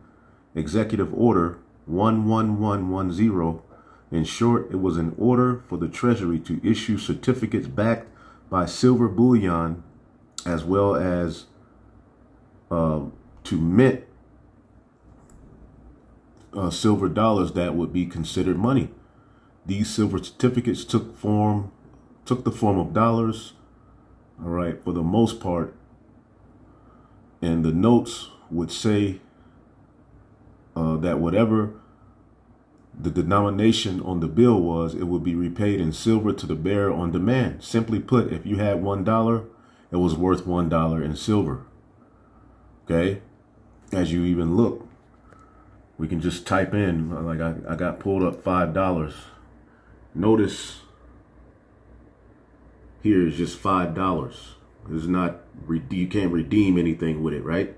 Executive Order 11110. In short, it was an order for the Treasury to issue certificates backed by silver bullion, as well as to mint silver dollars that would be considered money. These silver certificates took the form of dollars, all right, for the most part, and the notes would say that whatever the denomination on the bill was, it would be repaid in silver to the bearer on demand. Simply put, if you had $1, it was worth $1 in silver. Okay, as you even look, we can just type in, like I got pulled up $5. Notice here is just $5. It's not, you can't redeem anything with it, right?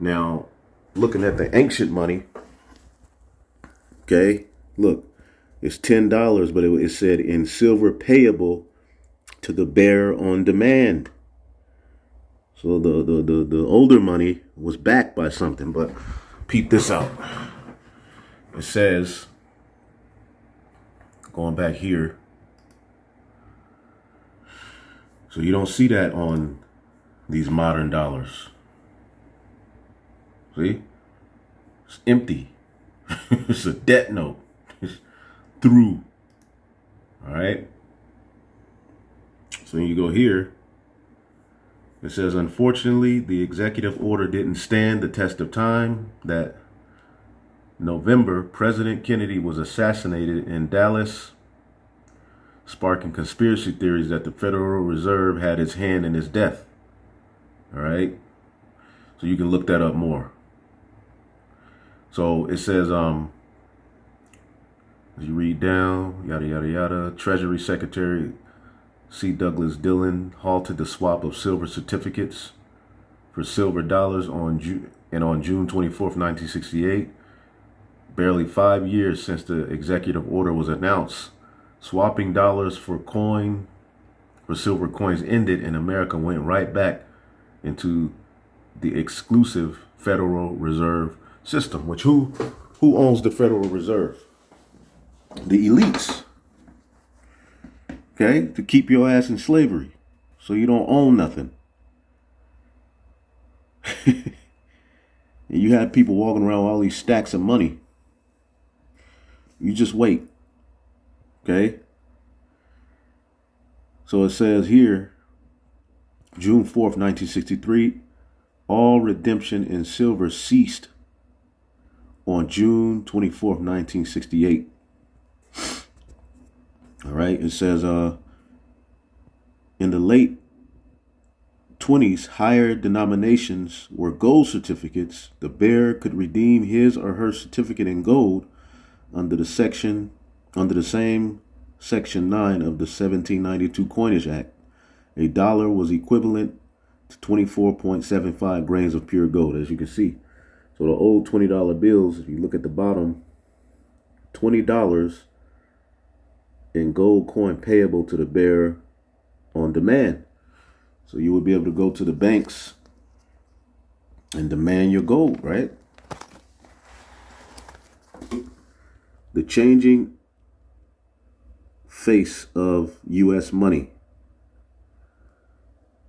Now, looking at the ancient money, okay, look, it's $10, but it said in silver payable to the bearer on demand. So the older money was backed by something, but peep this out. It says, going back here, so you don't see that on these modern dollars. See? It's empty. It's a debt note. It's through. All right. So you go here. It says, unfortunately, the executive order didn't stand the test of time. That November, President Kennedy was assassinated in Dallas, sparking conspiracy theories that the Federal Reserve had its hand in his death. All right? So you can look that up more. So it says, as you read down, yada, yada, yada, Treasury Secretary C. Douglas Dillon halted the swap of silver certificates for silver dollars on June 24th, 1968. Barely 5 years since the executive order was announced, swapping dollars for silver coins ended, and America went right back into the exclusive Federal Reserve System. Which who owns the Federal Reserve? The elites. Okay, to keep your ass in slavery, so you don't own nothing. And you have people walking around with all these stacks of money. You just wait. Okay? So it says here, June 4th, 1963, all redemption in silver ceased on June 24th, 1968. All right, it says in the late 20s, higher denominations were gold certificates. The bearer could redeem his or her certificate in gold under the same Section 9 of the 1792 Coinage Act. A dollar was equivalent to 24.75 grains of pure gold, as you can see. So the old $20 bills, if you look at the bottom, $20 in gold coin payable to the bearer on demand. So you would be able to go to the banks and demand your gold, right? The changing face of U.S. money.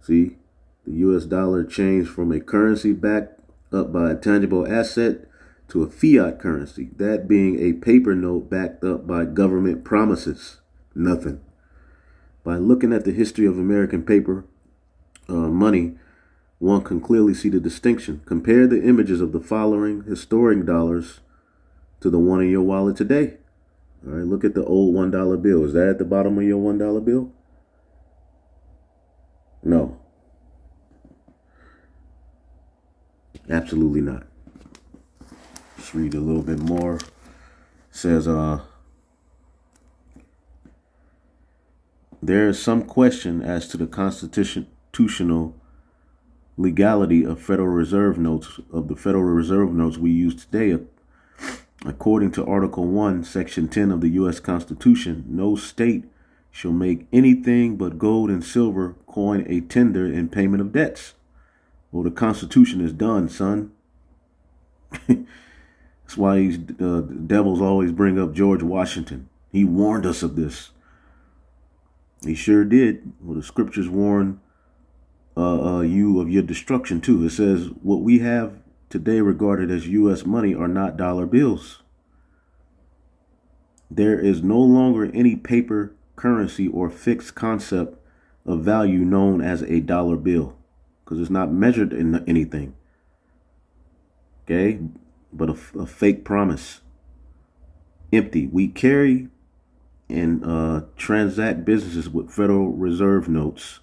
See, the U.S. dollar changed from a currency backed up by a tangible asset to a fiat currency, that being a paper note backed up by government promises. Nothing. By looking at the history of American paper money, one can clearly see the distinction. Compare the images of the following historic dollars to the one in your wallet today. All right, look at the old $1 bill. Is that at the bottom of your $1 bill? No. Absolutely not. Let's read a little bit more. It says, there is some question as to the constitutional legality of Federal Reserve notes, of the Federal Reserve notes we use today. According to Article 1, Section 10 of the U.S. Constitution, no state shall make anything but gold and silver coin a tender in payment of debts. Well, the Constitution is done, son. That's why these devils always bring up George Washington. He warned us of this. He sure did. Well, the scriptures warn you of your destruction too. It says, what we have today regarded as U.S. money are not dollar bills. There is no longer any paper currency or fixed concept of value known as a dollar bill, because it's not measured in anything. Okay? But a fake promise. Empty. We carry and transact businesses with Federal Reserve notes.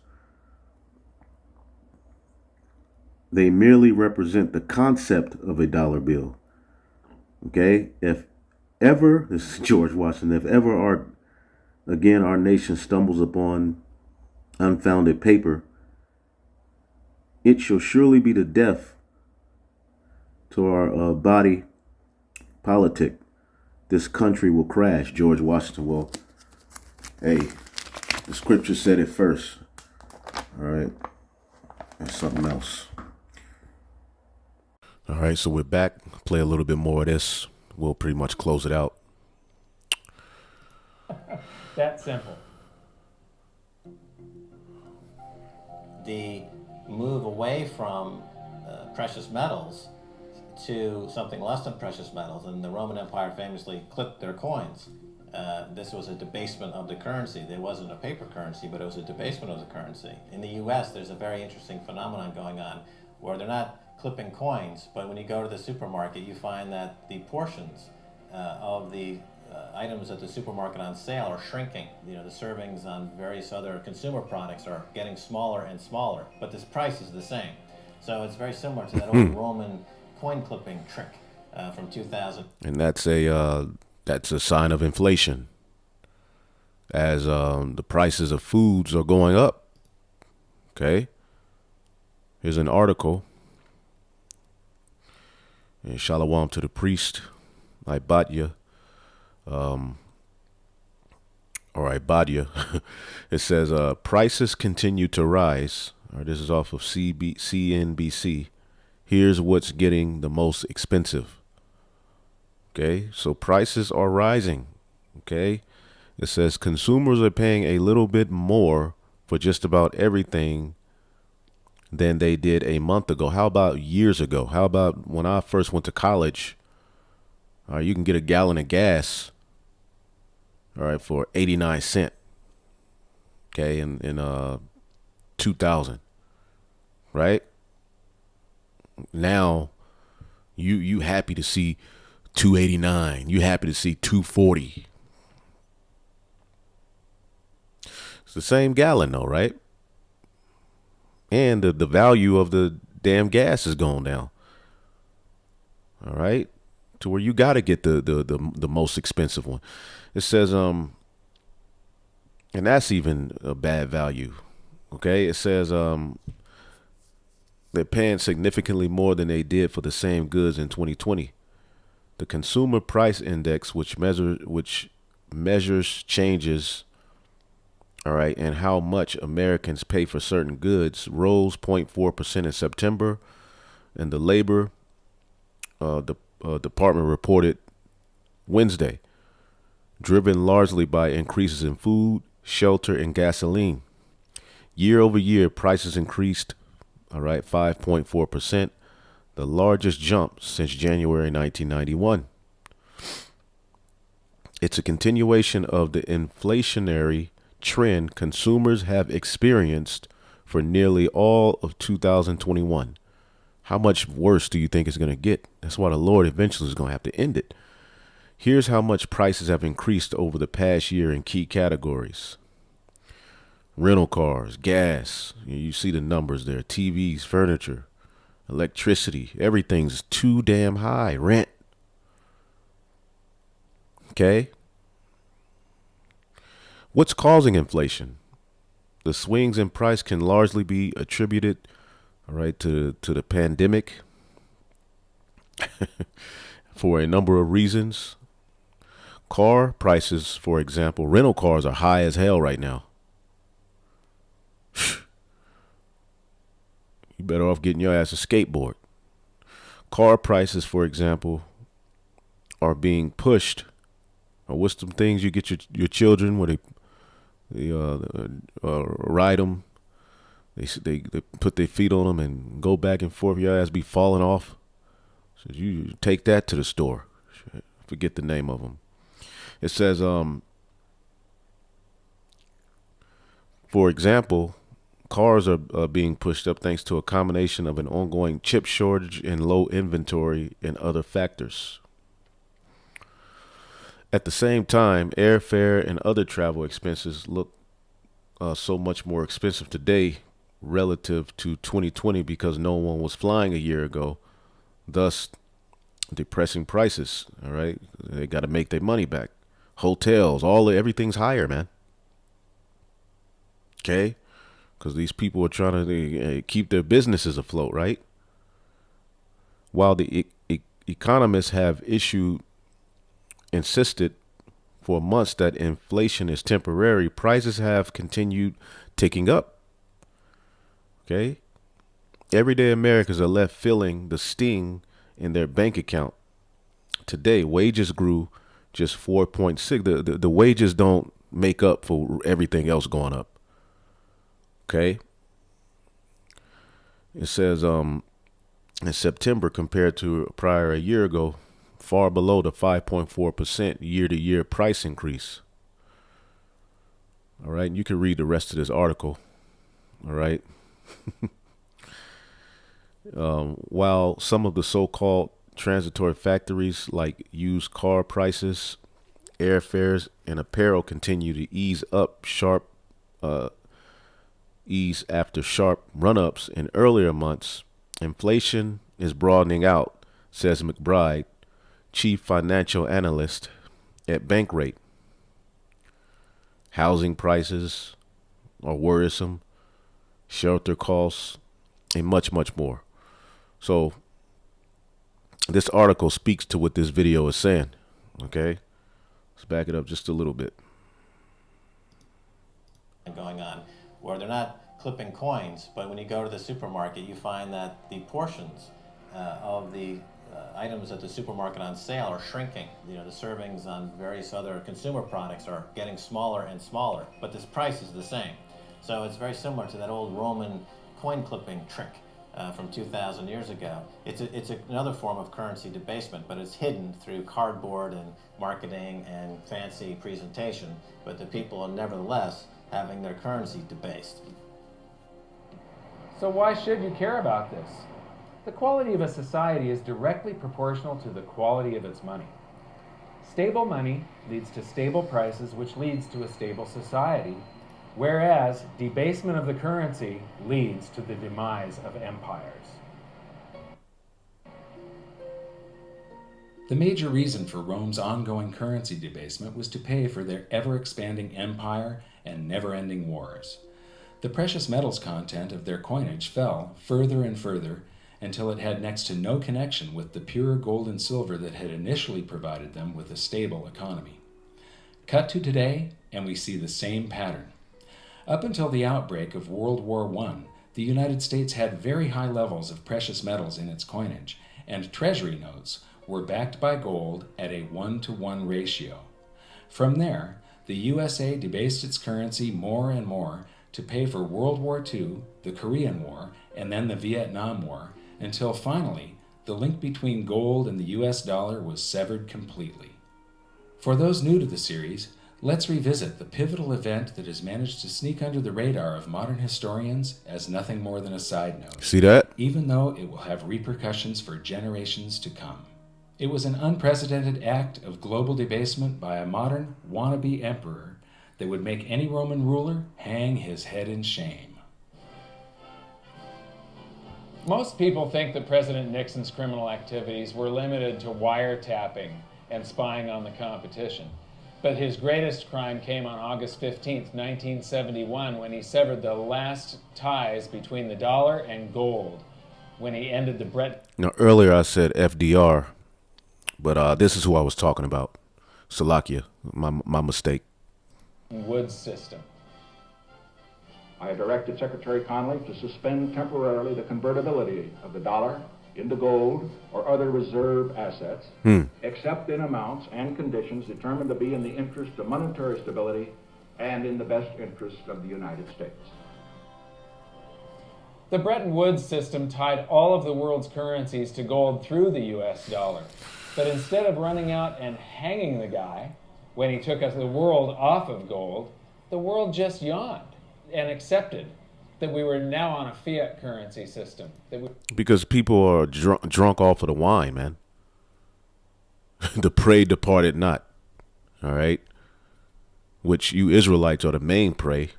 They merely represent the concept of a dollar bill. Okay? If ever, this is George Washington, if ever our nation stumbles upon unfounded paper, it shall surely be the death to our body politic. This country will crash. George Washington. Well, hey, the scripture said it first. All right. That's something else. All right, so we're back. Play a little bit more of this. We'll pretty much close it out. That simple. The move away from precious metals to something less than precious metals, and the Roman Empire famously clipped their coins. This was a debasement of the currency. There wasn't a paper currency, but it was a debasement of the currency. In the U.S., there's a very interesting phenomenon going on or they're not clipping coins, but when you go to the supermarket, you find that the portions of the items at the supermarket on sale are shrinking. You know, the servings on various other consumer products are getting smaller and smaller, but this price is the same. So it's very similar to that old Roman coin clipping trick from 2000. And that's a sign of inflation, as the prices of foods are going up. Okay, here's an article. And Shalom to the priest, Ibadia, or Ibadia. It says prices continue to rise. All right, this is off of CNBC. Here's what's getting the most expensive. Okay, so prices are rising. Okay, it says consumers are paying a little bit more for just about everything than they did a month ago. How about years ago? How about when I first went to college? You can get a gallon of gas, all right, for 89 cents. Okay, in 2000, right? Now, you happy to see 289. You happy to see 240. It's the same gallon though, right? And the value of the damn gas is going down. All right, to where you got to get the most expensive one. It says and that's even a bad value. Okay, it says they're paying significantly more than they did for the same goods in 2020. The Consumer Price Index, which measures changes, all right, and how much Americans pay for certain goods, rose 0.4% in September, and the Labor Department reported Wednesday, driven largely by increases in food, shelter, and gasoline. Year over year, prices increased, all right, 5.4%, the largest jump since January 1991. It's a continuation of the inflationary trend consumers have experienced for nearly all of 2021. How much worse do you think it's going to get? That's why the Lord eventually is going to have to end it. Here's how much prices have increased over the past year in key categories. Rental cars, gas, you see the numbers there, TVs, furniture, electricity, everything's too damn high. Rent. Okay. What's causing inflation? The swings in price can largely be attributed, all right, to the pandemic for a number of reasons. Car prices, for example, rental cars are high as hell right now. You better off getting your ass a skateboard. Car prices, for example, are being pushed. Or what's some things you get your children where they ride them? They put their feet on them and go back and forth. Your ass be falling off. So you take that to the store. Forget the name of them. It says, for example, cars are being pushed up thanks to a combination of an ongoing chip shortage and low inventory and other factors. At the same time, airfare and other travel expenses look so much more expensive today relative to 2020 because no one was flying a year ago, thus depressing prices. All right, they got to make their money back. Hotels, everything's higher, man. Okay, because these people are trying to keep their businesses afloat, right? While the economists have insisted for months that inflation is temporary, prices have continued ticking up. Okay, everyday Americans are left feeling the sting in their bank account. Today, wages grew just 4.6. The wages don't make up for everything else going up. Okay. It says in September compared to prior a year ago, far below the 5.4% year-to-year price increase. All right. And you can read the rest of this article. All right. While some of the so-called transitory factories like used car prices, airfares, and apparel continue to ease after sharp run-ups in earlier months, inflation is broadening out, says McBride, chief financial analyst at Bankrate. Housing prices are worrisome, shelter costs, and much, much more. So this article speaks to what this video is saying. Okay, let's back it up just a little bit. Going on, where they're not clipping coins, but when you go to the supermarket, you find that the portions of the items at the supermarket on sale are shrinking. You know, the servings on various other consumer products are getting smaller and smaller, but this price is the same. So it's very similar to that old Roman coin clipping trick from 2,000 years ago. It's another form of currency debasement, but it's hidden through cardboard and marketing and fancy presentation. But the people are nevertheless having their currency debased. So why should you care about this? The quality of a society is directly proportional to the quality of its money. Stable money leads to stable prices, which leads to a stable society, whereas debasement of the currency leads to the demise of empires. The major reason for Rome's ongoing currency debasement was to pay for their ever-expanding empire and never-ending wars. The precious metals content of their coinage fell further and further until it had next to no connection with the pure gold and silver that had initially provided them with a stable economy. Cut to today, and we see the same pattern. Up until the outbreak of World War I, the United States had very high levels of precious metals in its coinage, and treasury notes were backed by gold at a 1-to-1 ratio. From there, the USA debased its currency more and more to pay for World War II, the Korean War, and then the Vietnam War, until finally the link between gold and the US dollar was severed completely. For those new to the series, let's revisit the pivotal event that has managed to sneak under the radar of modern historians as nothing more than a side note. See that? Even though it will have repercussions for generations to come. It was an unprecedented act of global debasement by a modern wannabe emperor that would make any Roman ruler hang his head in shame. Most people think that President Nixon's criminal activities were limited to wiretapping and spying on the competition. But his greatest crime came on August 15th, 1971, when he severed the last ties between the dollar and gold, when he ended the Bretton Now, earlier I said FDR, but this is who I was talking about. Slovakia, my mistake. Woods system. I directed Secretary Connally to suspend temporarily the convertibility of the dollar into gold or other reserve assets, except in amounts and conditions determined to be in the interest of monetary stability and in the best interest of the United States. The Bretton Woods system tied all of the world's currencies to gold through the US dollar. But instead of running out and hanging the guy when he took us the world off of gold, the world just yawned and accepted that we were now on a fiat currency system. Because people are drunk off of the wine, man. The prey departed not. All right. Which you Israelites are the main prey.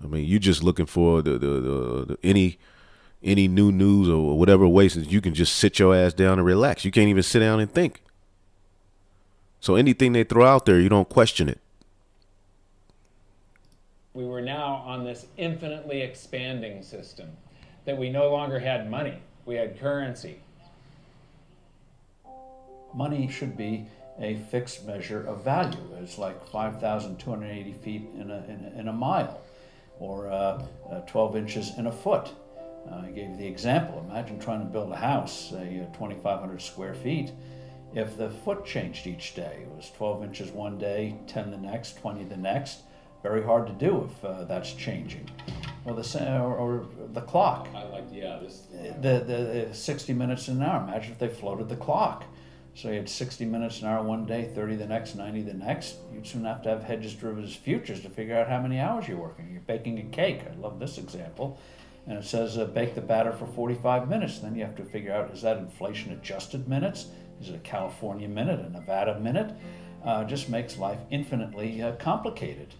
I mean, you just looking for the any new news or whatever way, since you can just sit your ass down and relax. You can't even sit down and think. So anything they throw out there, you don't question it. We were now on this infinitely expanding system, that we no longer had money, we had currency. Money should be a fixed measure of value. It's like 5,280 feet in a mile, or 12 inches in a foot. I gave the example. Imagine trying to build a house, say 2,500 square feet. If the foot changed each day, it was 12 inches one day, 10 the next, 20 the next. Very hard to do if that's changing. Or the clock. I like, yeah, this. The 60 minutes an hour. Imagine if they floated the clock. So you had 60 minutes an hour one day, 30 the next, 90 the next. You'd soon have to have hedges, derivatives, futures to figure out how many hours you're working. You're baking a cake. I love this example. and it says bake the batter for 45 minutes. Then you have to figure out, is that inflation adjusted minutes? Is it a California minute, a Nevada minute? Just makes life infinitely complicated.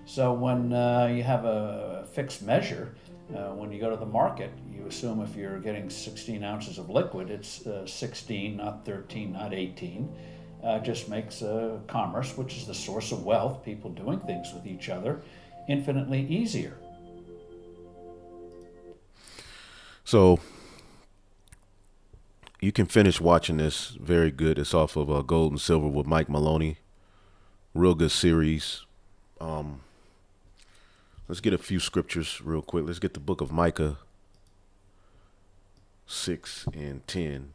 So when you have a fixed measure, when you go to the market, you assume if you're getting 16 ounces of liquid, it's 16, not 13, not 18. Just makes commerce, which is the source of wealth, people doing things with each other, infinitely easier. So you can finish watching this. Very good. It's off of Gold and Silver with Mike Maloney. Real good series. Let's get a few scriptures real quick. Let's get the book of Micah 6 and 10.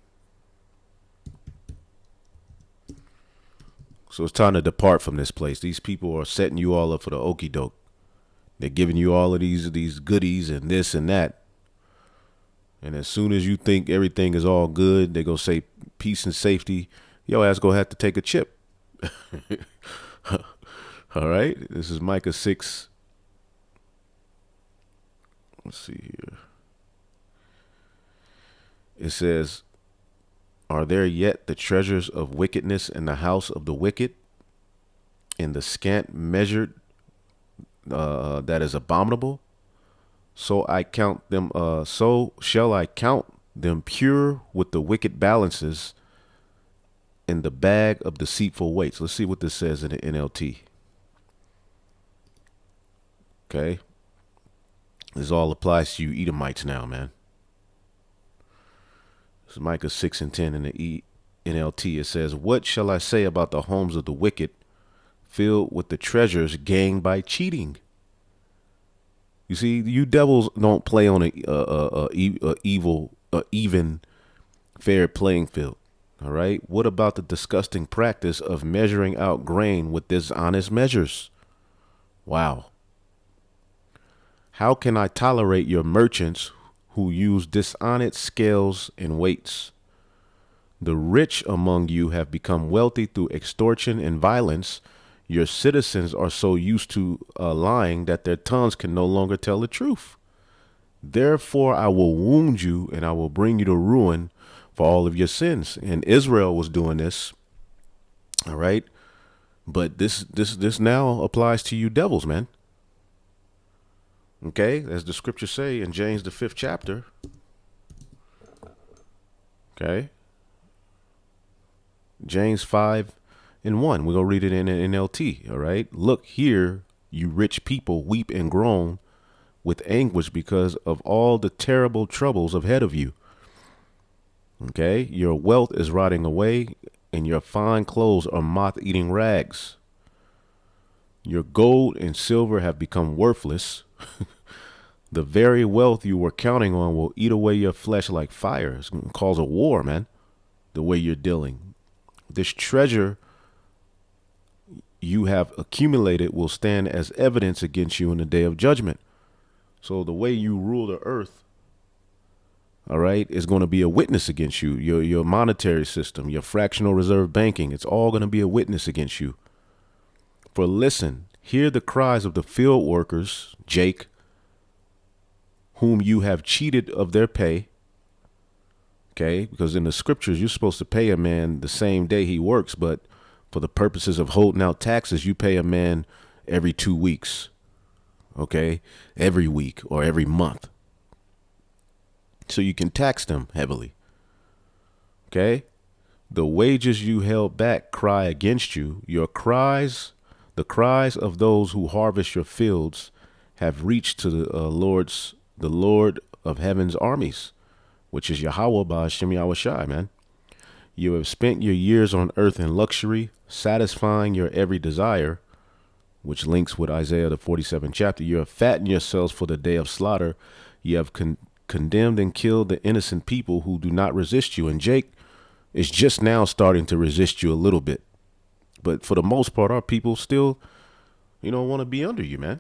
So it's time to depart from this place. These people are setting you all up for the okie doke. They're giving you all of these goodies and this and that. And as soon as you think everything is all good, they go say peace and safety. Your ass gonna have to take a chip. All right. This is Micah 6. Let's see here. It says, are there yet the treasures of wickedness in the house of the wicked, in the scant measured that is abominable? So shall I count them pure with the wicked balances in the bag of deceitful weights. Let's see what this says in the NLT. Okay. This all applies to you Edomites now, man. This is Micah 6 and 10 in the NLT. It says, what shall I say about the homes of the wicked, filled with the treasures gained by cheating? You see, you devils don't play on a even fair playing field. All right. What about the disgusting practice of measuring out grain with dishonest measures? Wow. How can I tolerate your merchants who use dishonest scales and weights? The rich among you have become wealthy through extortion and violence. Your citizens are so used to lying that their tongues can no longer tell the truth. Therefore, I will wound you and I will bring you to ruin for all of your sins. And Israel was doing this. All right. But this now applies to you devils, man. Okay. As the scriptures say in James, the 5th chapter. Okay. James 5 and 1. We're going to read it in NLT. All right. Look here, you rich people, weep and groan with anguish because of all the terrible troubles ahead of you. Okay. Your wealth is rotting away and your fine clothes are moth-eating rags. Your gold and silver have become worthless. The very wealth you were counting on will eat away your flesh like fire. It's going to cause a war, man, the way you're dealing. This treasure you have accumulated will stand as evidence against you in the day of judgment. So the way you rule the earth, all right, is going to be a witness against you. Your monetary system, your fractional reserve banking, it's all going to be a witness against you. For listen, hear the cries of the field workers, Jake, whom you have cheated of their pay. Okay, because in the scriptures, you're supposed to pay a man the same day he works, but for the purposes of holding out taxes, you pay a man every 2 weeks. Okay, every week or every month. So you can tax them heavily. Okay, the wages you held back cry against you. Your cries, the cries of those who harvest your fields, have reached to the Lord of heaven's armies, which is Yahweh Ba'ashem Yahushai, man. You have spent your years on earth in luxury, satisfying your every desire, which links with Isaiah, the 47th chapter. You have fattened yourselves for the day of slaughter. You have condemned and killed the innocent people who do not resist you. And Jake is just now starting to resist you a little bit. But for the most part, our people still, want to be under you, man.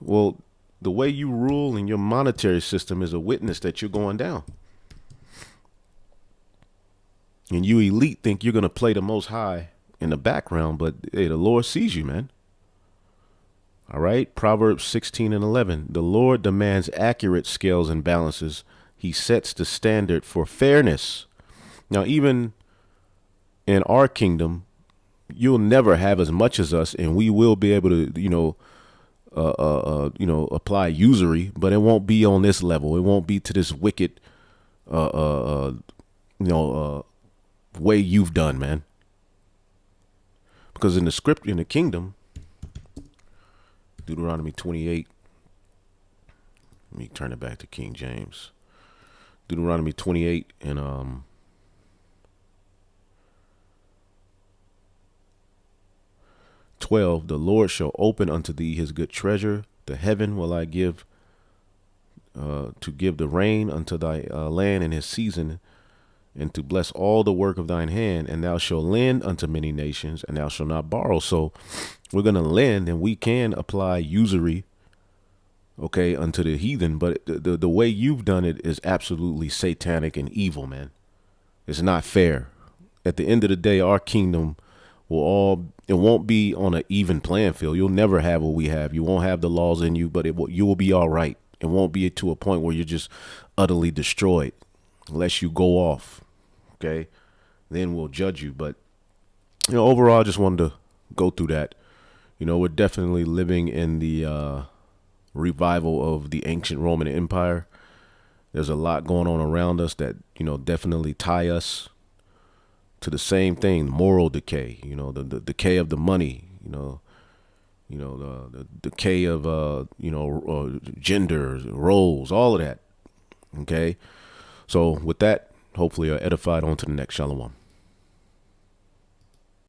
Well, the way you rule in your monetary system is a witness that you're going down. And you elite think you're going to play the most high in the background, but hey, the Lord sees you, man. All right. Proverbs 16 and 11. The Lord demands accurate scales and balances. He sets the standard for fairness. Now, even in our kingdom, you'll never have as much as us, and we will be able to, apply usury, but it won't be on this level. It won't be to this wicked, way you've done, man. Because in the script, in the kingdom, Deuteronomy 28. Let me turn it back to King James. Deuteronomy 28 and 12. The Lord shall open unto thee his good treasure. The heaven will I give to give the rain unto thy land in his season, and to bless all the work of thine hand. And thou shalt lend unto many nations, and thou shalt not borrow. So we're going to lend, and we can apply usury, okay, unto the heathen. But the way you've done it is absolutely satanic and evil, man. It's not fair. At the end of the day, our kingdom it won't be on an even playing field. You'll never have what we have. You won't have the laws in you, but you will be all right. It won't be to a point where you're just utterly destroyed unless you go off. Okay. Then we'll judge you. But, overall, I just wanted to go through that. We're definitely living in the revival of the ancient Roman Empire. There's a lot going on around us that, definitely tie us to the same thing, moral decay, the decay of the money, the decay of, gender, roles, all of that. Okay. So with that, hopefully you're edified on to the next. Shalom.